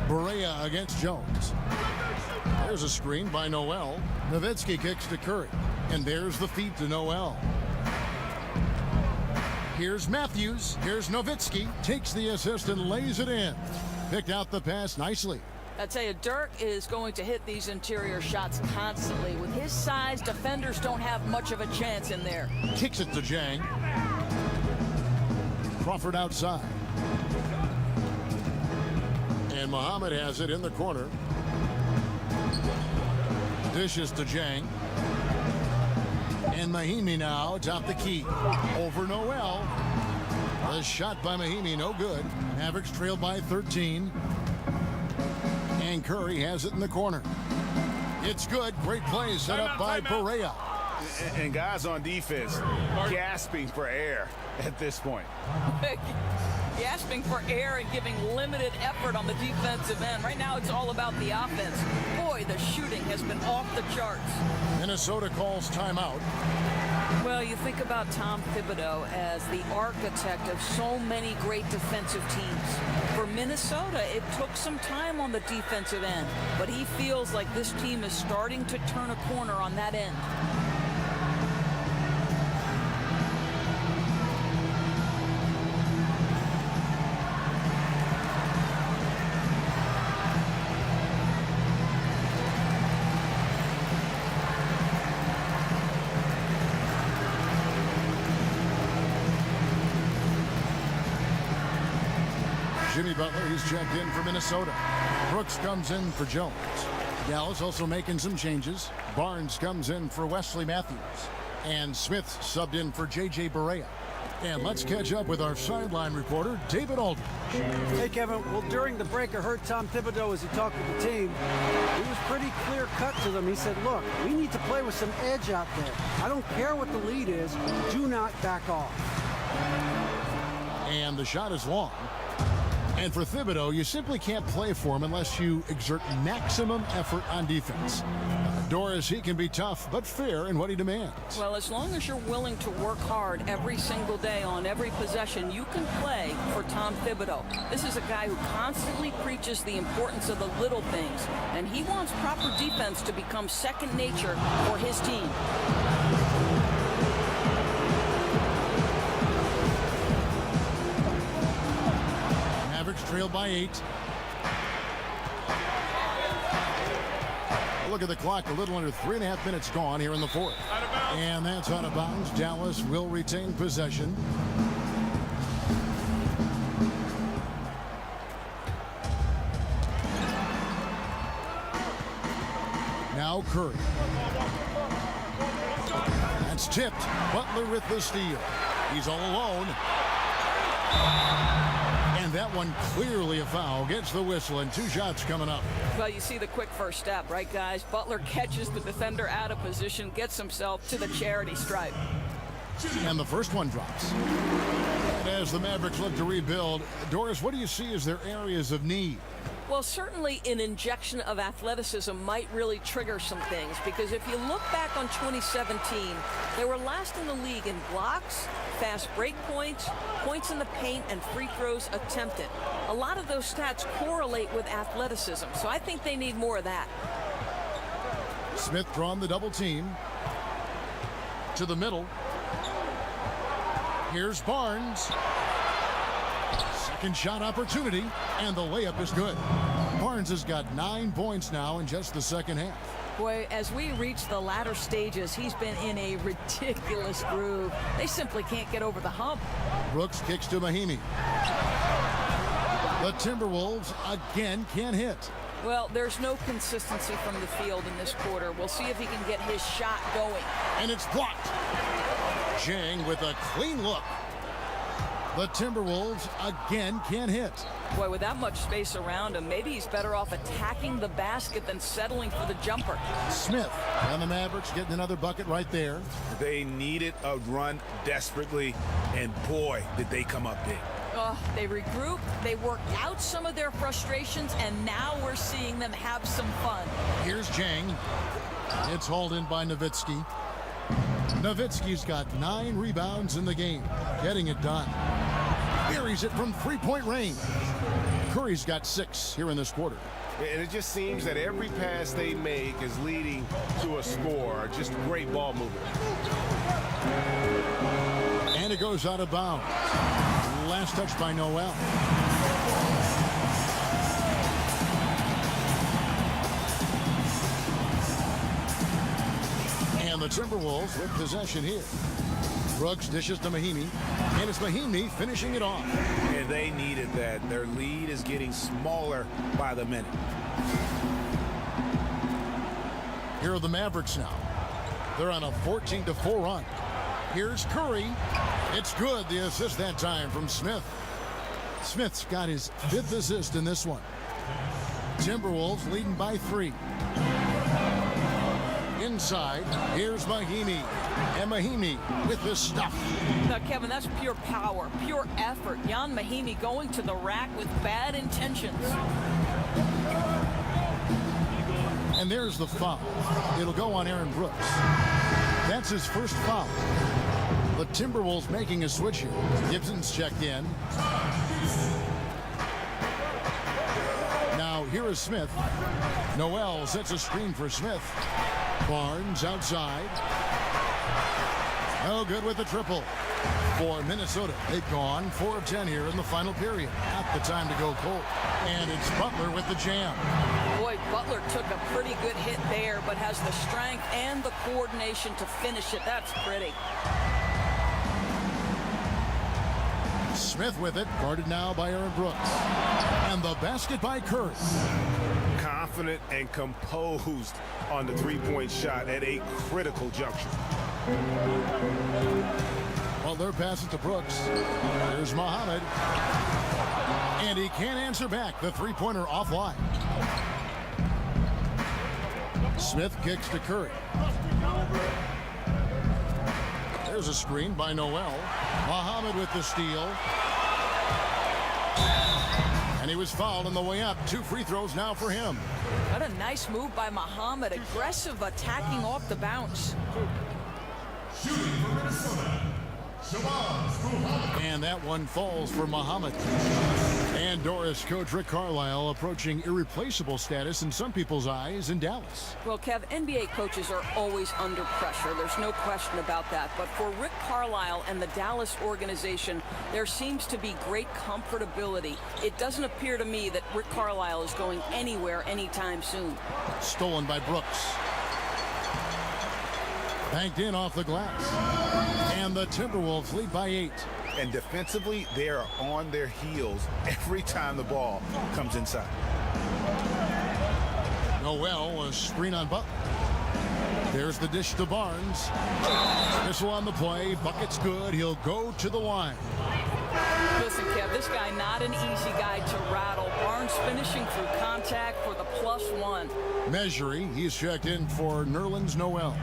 Barea against Jones. There's a screen by Noel. Nowitzki kicks to Curry. And there's the feed to Noel. Here's Matthews. Here's Nowitzki. Takes the assist and lays it in. Picked out the pass nicely. I tell you, Dirk is going to hit these interior shots constantly. With his size, defenders don't have much of a chance in there. Kicks it to Jang. Crawford outside. And Muhammad has it in the corner. Dishes to Jang. And Mahimi now atop the key. Over Noel. The shot by Mahimi, no good. Mavericks trailed by 13. And Curry has it in the corner. It's good. Great play set up by Barea. And guys on defense gasping for air at this point. Gasping for air and giving limited effort on the defensive end. Right now it's all about the offense. Boy, the shooting has been off the charts. Minnesota calls timeout. Well, you think about Tom Thibodeau as the architect of so many great defensive teams. For Minnesota, it took some time on the defensive end, but he feels like this team is starting to turn a corner on that end. Jimmy Butler, he's checked in for Minnesota. Brooks comes in for Jones. Dallas also making some changes. Barnes comes in for Wesley Matthews. And Smith subbed in for J.J. Barea. And let's catch up with our sideline reporter, David Aldridge. Hey, Kevin. Well, during the break, I heard Tom Thibodeau as he talked with the team. He was pretty clear-cut to them. He said, look, we need to play with some edge out there. I don't care what the lead is. Do not back off. And the shot is long. And for Thibodeau, you simply can't play for him unless you exert maximum effort on defense. Doris, he can be tough, but fair in what he demands. Well, as long as you're willing to work hard every single day on every possession, you can play for Tom Thibodeau. This is a guy who constantly preaches the importance of the little things, and he wants proper defense to become second nature for his team. Trailed by 8. Look at the clock, a little under 3.5 minutes gone here in the fourth. And that's out of bounds. Dallas will retain possession. Now Curry. That's tipped. Butler with the steal. He's all alone. And that one clearly a foul. Gets the whistle and 2 shots coming up. Well, you see the quick first step, right, guys? Butler catches the defender out of position, gets himself to the charity stripe. And the first one drops. And as the Mavericks look to rebuild, Doris, what do you see as their areas of need? Well, certainly an injection of athleticism might really trigger some things, because if you look back on 2017, they were last in the league in blocks, fast break points, points in the paint, and free throws attempted. A lot of those stats correlate with athleticism, so I think they need more of that. Smith drawn the double team. To the middle. Here's Barnes. Second shot opportunity, and the layup is good. Barnes has got 9 points now in just the second half. Boy, as we reach the latter stages, he's been in a ridiculous groove. They simply can't get over the hump. Brooks kicks to Mahinmi. The Timberwolves again can't hit. Well, there's no consistency from the field in this quarter. We'll see if he can get his shot going. And it's blocked. Jang with a clean look. The Timberwolves again can't hit. Boy, with that much space around him, maybe he's better off attacking the basket than settling for the jumper. Smith and the Mavericks getting another bucket right there. They needed a run desperately, and boy, did they come up big. They regrouped, they worked out some of their frustrations, and now we're seeing them have some fun. Here's Jang. It's hauled in by Nowitzki. Nowitzki's got 9 rebounds in the game, getting it done. Buries it from three-point range. Curry's got 6 here in this quarter. And it just seems that every pass they make is leading to a score. Just great ball movement. And it goes out of bounds. Last touch by Noel. And the Timberwolves with possession here. Brooks dishes to Mahinmi, and it's Mahinmi finishing it off. And they needed that. Their lead is getting smaller by the minute. Here are the Mavericks now. They're on a 14-4 run. Here's Curry. It's good. The assist that time from Smith. Smith's got his 5th assist in this one. Timberwolves leading by 3. Inside, here's Mahinmi. And Mahinmi with the stuff. Now, Kevin, that's pure power, pure effort. Jan Mahinmi going to the rack with bad intentions. And there's the foul. It'll go on Aaron Brooks. That's his first foul. The Timberwolves making a switch here. Gibson's checked in. Now here is Smith. Noel sets a screen for Smith. Barnes outside. No good with the triple. For Minnesota, they've gone 4 of 10 here in the final period. Not the time to go cold. And it's Butler with the jam. Boy, Butler took a pretty good hit there, but has the strength and the coordination to finish it. That's pretty. Smith with it, guarded now by Aaron Brooks. And the basket by Curry. Confident and composed on the three-point shot at a critical juncture. Well, they're passing to Brooks. Here's Muhammad. And he can't answer back. The three-pointer offline. Smith kicks to Curry. There's a screen by Noel. Muhammad with the steal. And he was fouled on the way up. 2 free throws now for him. What a nice move by Muhammad. Aggressive attacking off the bounce. And that one falls for Muhammad. And Doris coach Rick Carlisle approaching irreplaceable status in some people's eyes in Dallas. Well, Kev, NBA coaches are always under pressure. There's no question about that. But for Rick Carlisle and the Dallas organization, there seems to be great comfortability. It doesn't appear to me that Rick Carlisle is going anywhere anytime soon. Stolen by Brooks. Banked in off the glass. And the Timberwolves lead by 8. And defensively, they are on their heels every time the ball comes inside. Noel, a screen on Butler. There's the dish to Barnes. Missile on the play. Bucket's good. He'll go to the line. Listen, Kev, this guy not an easy guy to rattle. Barnes finishing through contact for the +1. Measuring. He's checked in for Nerlens Noel.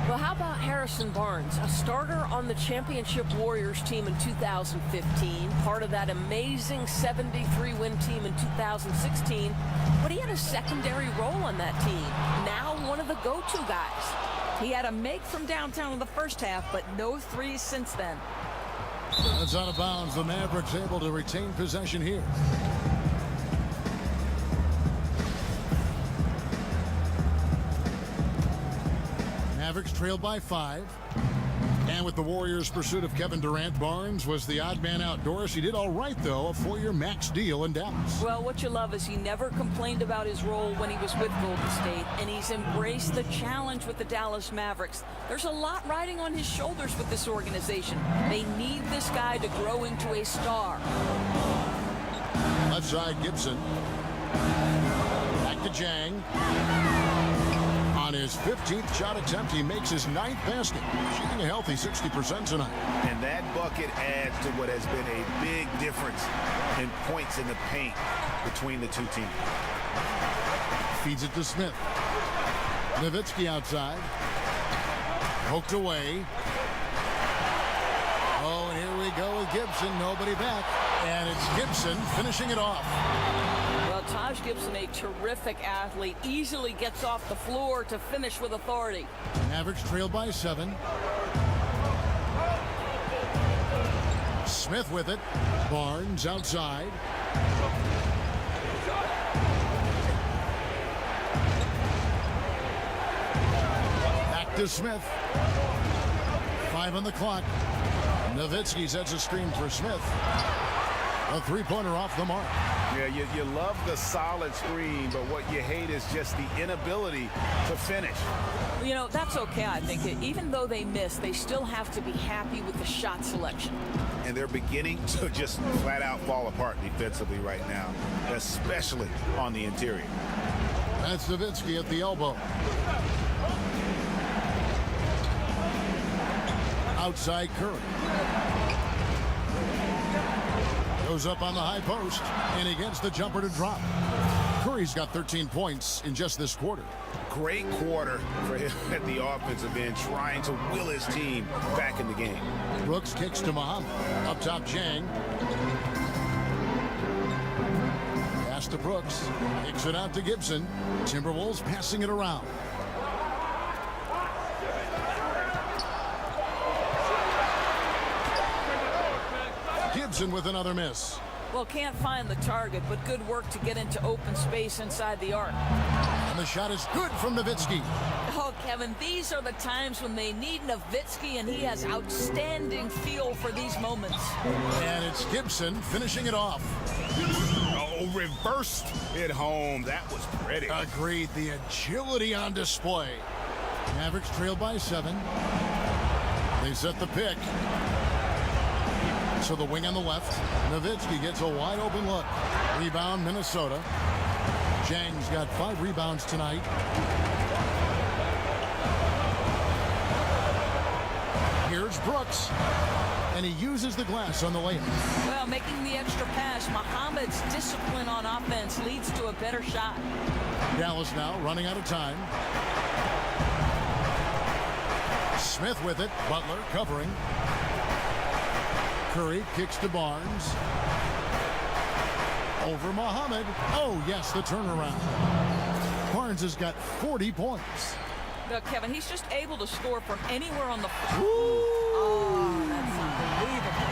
Well, how about Harrison Barnes, a starter on the championship Warriors team in 2015, part of that amazing 73-win team in 2016, but he had a secondary role on that team. Now one of the go-to guys. He had a make from downtown in the first half, but no threes since then. That's out of bounds. The Mavericks able to retain possession here. Mavericks trailed by 5. And with the Warriors' pursuit of Kevin Durant, Barnes was the odd man outdoors. He did all right, though, a 4-year max deal in Dallas. Well, what you love is he never complained about his role when he was with Golden State, and he's embraced the challenge with the Dallas Mavericks. There's a lot riding on his shoulders with this organization. They need this guy to grow into a star. Left side, Gibson. Back to Jang. On his 15th shot attempt, he makes his 9th basket, shooting a healthy 60% tonight. And that bucket adds to what has been a big difference in points in the paint between the two teams. Feeds it to Smith. Nowitzki outside. Poked away. Oh, and here we go with Gibson. Nobody back. And it's Gibson finishing it off. Well, Taj Gibson, a terrific athlete, easily gets off the floor to finish with authority. Mavericks trail by 7. Smith with it. Barnes outside. Back to Smith. 5 on the clock. Nowitzki sets a screen for Smith. A three-pointer off the mark. Yeah, you love the solid screen, but what you hate is just the inability to finish. You know, that's okay, I think. Even though they miss, they still have to be happy with the shot selection. And they're beginning to just flat out fall apart defensively right now, especially on the interior. That's Nowitzki at the elbow. Outside Curry. Goes up on the high post, and he gets the jumper to drop. Curry's got 13 points in just this quarter. Great quarter for him at the offensive end, trying to will his team back in the game. Brooks kicks to Muhammad. Up top, Jang. Pass to Brooks. Kicks it out to Gibson. Timberwolves passing it around. Gibson with another miss. Well, can't find the target, but good work to get into open space inside the arc. And the shot is good from Nowitzki. Oh, Kevin, these are the times when they need Nowitzki, and he has outstanding feel for these moments. And it's Gibson finishing it off. Oh, reversed it home. That was pretty. Agreed. The agility on display. Mavericks trail by 7. They set the pick. So the wing on the left. Nowitzki gets a wide open look. Rebound, Minnesota. Jang's got 5 rebounds tonight. Here's Brooks. And he uses the glass on the layup. Well, making the extra pass, Muhammad's discipline on offense leads to a better shot. Dallas now running out of time. Smith with it. Butler covering. Curry kicks to Barnes. Over Muhammad. Oh, yes, the turnaround. Barnes has got 40 points. Now, Kevin, he's just able to score from anywhere on the floor. Oh, that's unbelievable.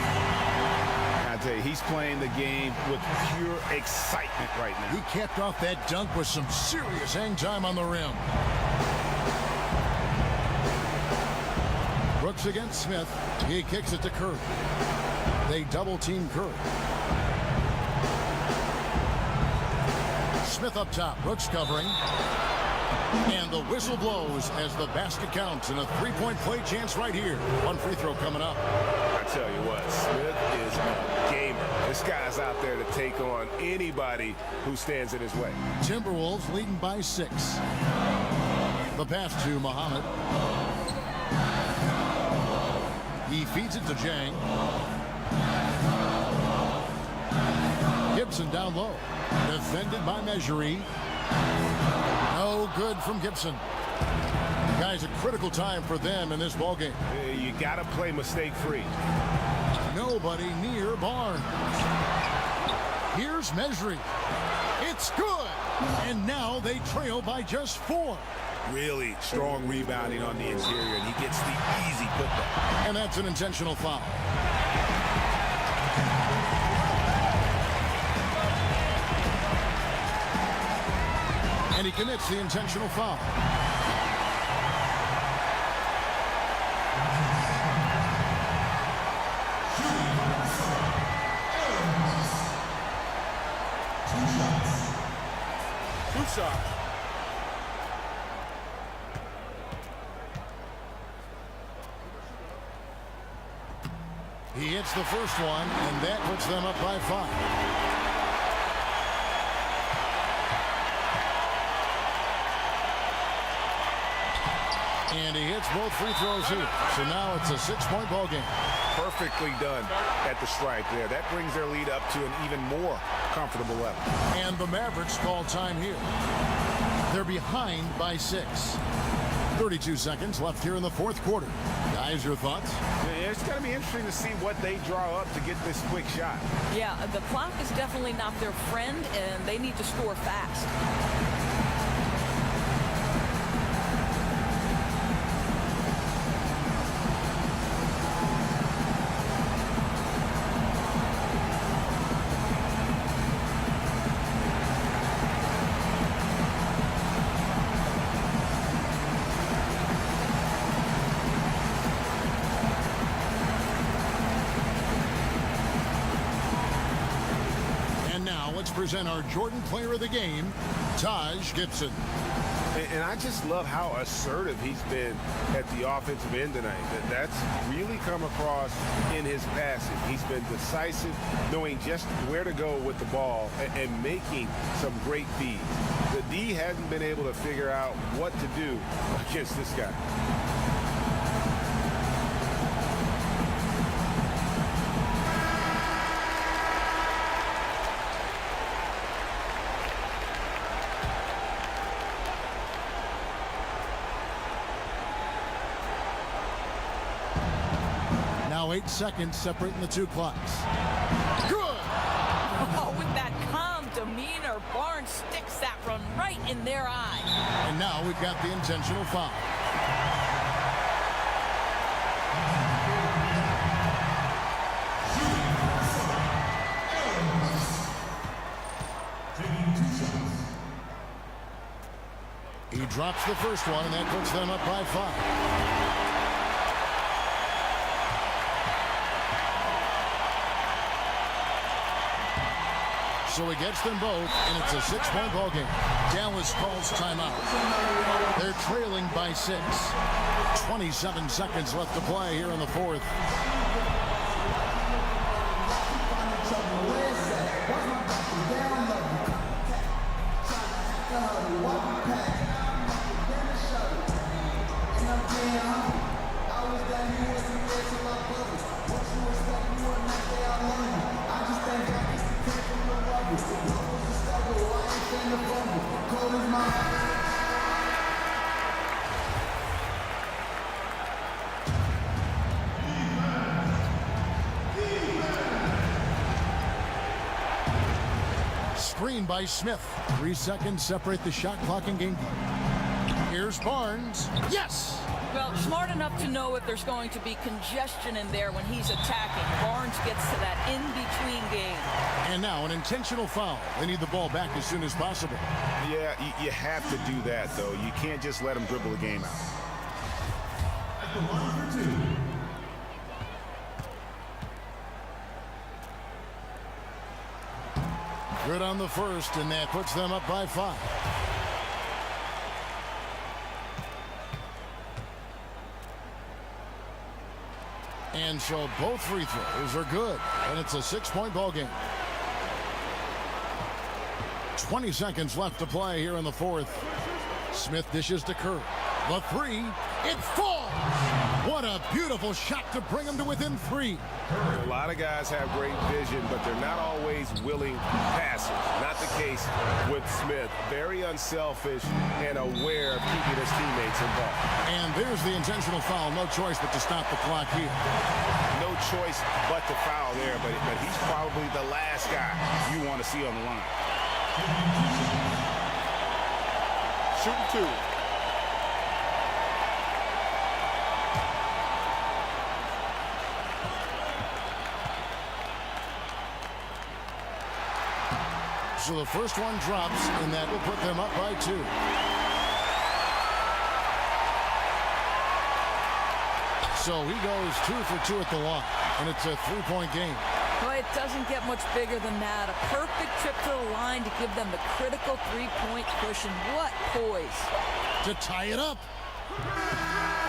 I tell you, he's playing the game with pure excitement right now. He capped off that dunk with some serious hang time on the rim. Brooks against Smith. He kicks it to Curry. They double-team Curry. Smith up top. Brooks covering. And the whistle blows as the basket counts, and a three-point play chance right here. One free throw coming up. I tell you what, Smith is a gamer. This guy's out there to take on anybody who stands in his way. Timberwolves leading by 6. The pass to Muhammad. He feeds it to Jang. Gibson down low. Defended by Mejri. No good from Gibson. Guys, a critical time for them in this ballgame. You got to play mistake-free. Nobody near Barnes. Here's measuring. It's good. And now they trail by just 4. Really strong rebounding on the interior, and he gets the easy putback. And that's an intentional foul. And he commits the intentional foul. Two shots. He hits the first one, and that puts them up by 5. And he hits both free throws here. So now it's a 6-point ball game. Perfectly done at the stripe there. That brings their lead up to an even more comfortable level. And the Mavericks call time here. They're behind by 6. 32 seconds left here in the fourth quarter. Guys, your thoughts? Yeah, it's going to be interesting to see what they draw up to get this quick shot. Yeah, the clock is definitely not their friend, and they need to score fast. Let's present our Jordan Player of the Game, Taj Gibson. And I just love how assertive he's been at the offensive end tonight. That's really come across in his passing. He's been decisive, knowing just where to go with the ball and making some great feeds. The D hasn't been able to figure out what to do against this guy. Now 8 seconds separating the two clocks. Good! Oh, with that calm demeanor, Barnes sticks that one right in their eye. And now we've got the intentional foul. He drops the first one, and that puts them up by 5. So he gets them both, and it's a 6-point ball game. Dallas calls timeout. They're trailing by 6. 27 seconds left to play here in the fourth. Screen by Smith. 3 seconds separate the shot clock and game clock. Here's Barnes. Yes! Well, smart enough to know if there's going to be congestion in there when he's attacking. Barnes gets to that in-between game. And now an intentional foul. They need the ball back as soon as possible. Yeah, you have to do that, though. You can't just let them dribble the game out. At the line for 2. Good on the first, and that puts them up by 5. And so both free throws are good, and it's a 6-point ball game. 20 seconds left to play here in the fourth. Smith dishes to Kerr. The three, it falls. What a beautiful shot to bring them to within 3. A lot of guys have great vision, but they're not always willing passers. Not the case with Smith. Very unselfish and aware of keeping his teammates involved. And there's the intentional foul. No choice but to stop the clock here. No choice but to foul there, but he's probably the last guy you want to see on the line. Shooting 2. So the first one drops, and that will put them up by 2. So he goes 2 for 2 at the line, and it's a 3-point game. Well, it doesn't get much bigger than that. A perfect trip to the line to give them the critical 3-point cushion. What poise. To tie it up.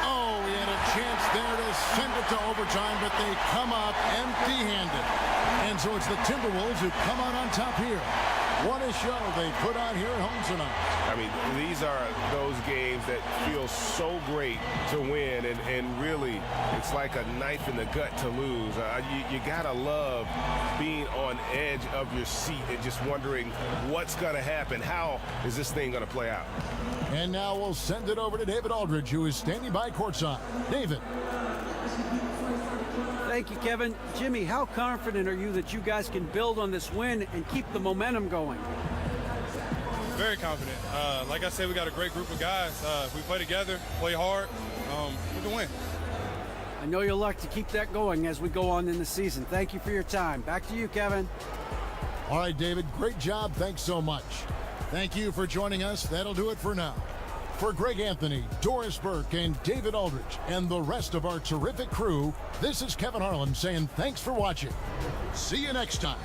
Oh, he had a chance there to send it to overtime, but they come up empty-handed. And so it's the Timberwolves who come out on top here. What a show they put on here at home tonight. I mean, these are those games that feel so great to win, and really, it's like a knife in the gut to lose. You gotta love being on edge of your seat and just wondering what's gonna happen. How is this thing gonna play out? And now we'll send it over to David Aldridge, who is standing by courtside. David. Thank you, Kevin. Jimmy, how confident are you that you guys can build on this win and keep the momentum going? Very confident. Like I said, we got a great group of guys. If we play together, play hard, we can win. I know you'll like to keep that going as we go on in the season. Thank you for your time. Back to you, Kevin. All right, David, great job. Thanks so much. Thank you for joining us. That'll do it for now. For Greg Anthony, Doris Burke, and David Aldridge, and the rest of our terrific crew, this is Kevin Harlan saying thanks for watching. See you next time.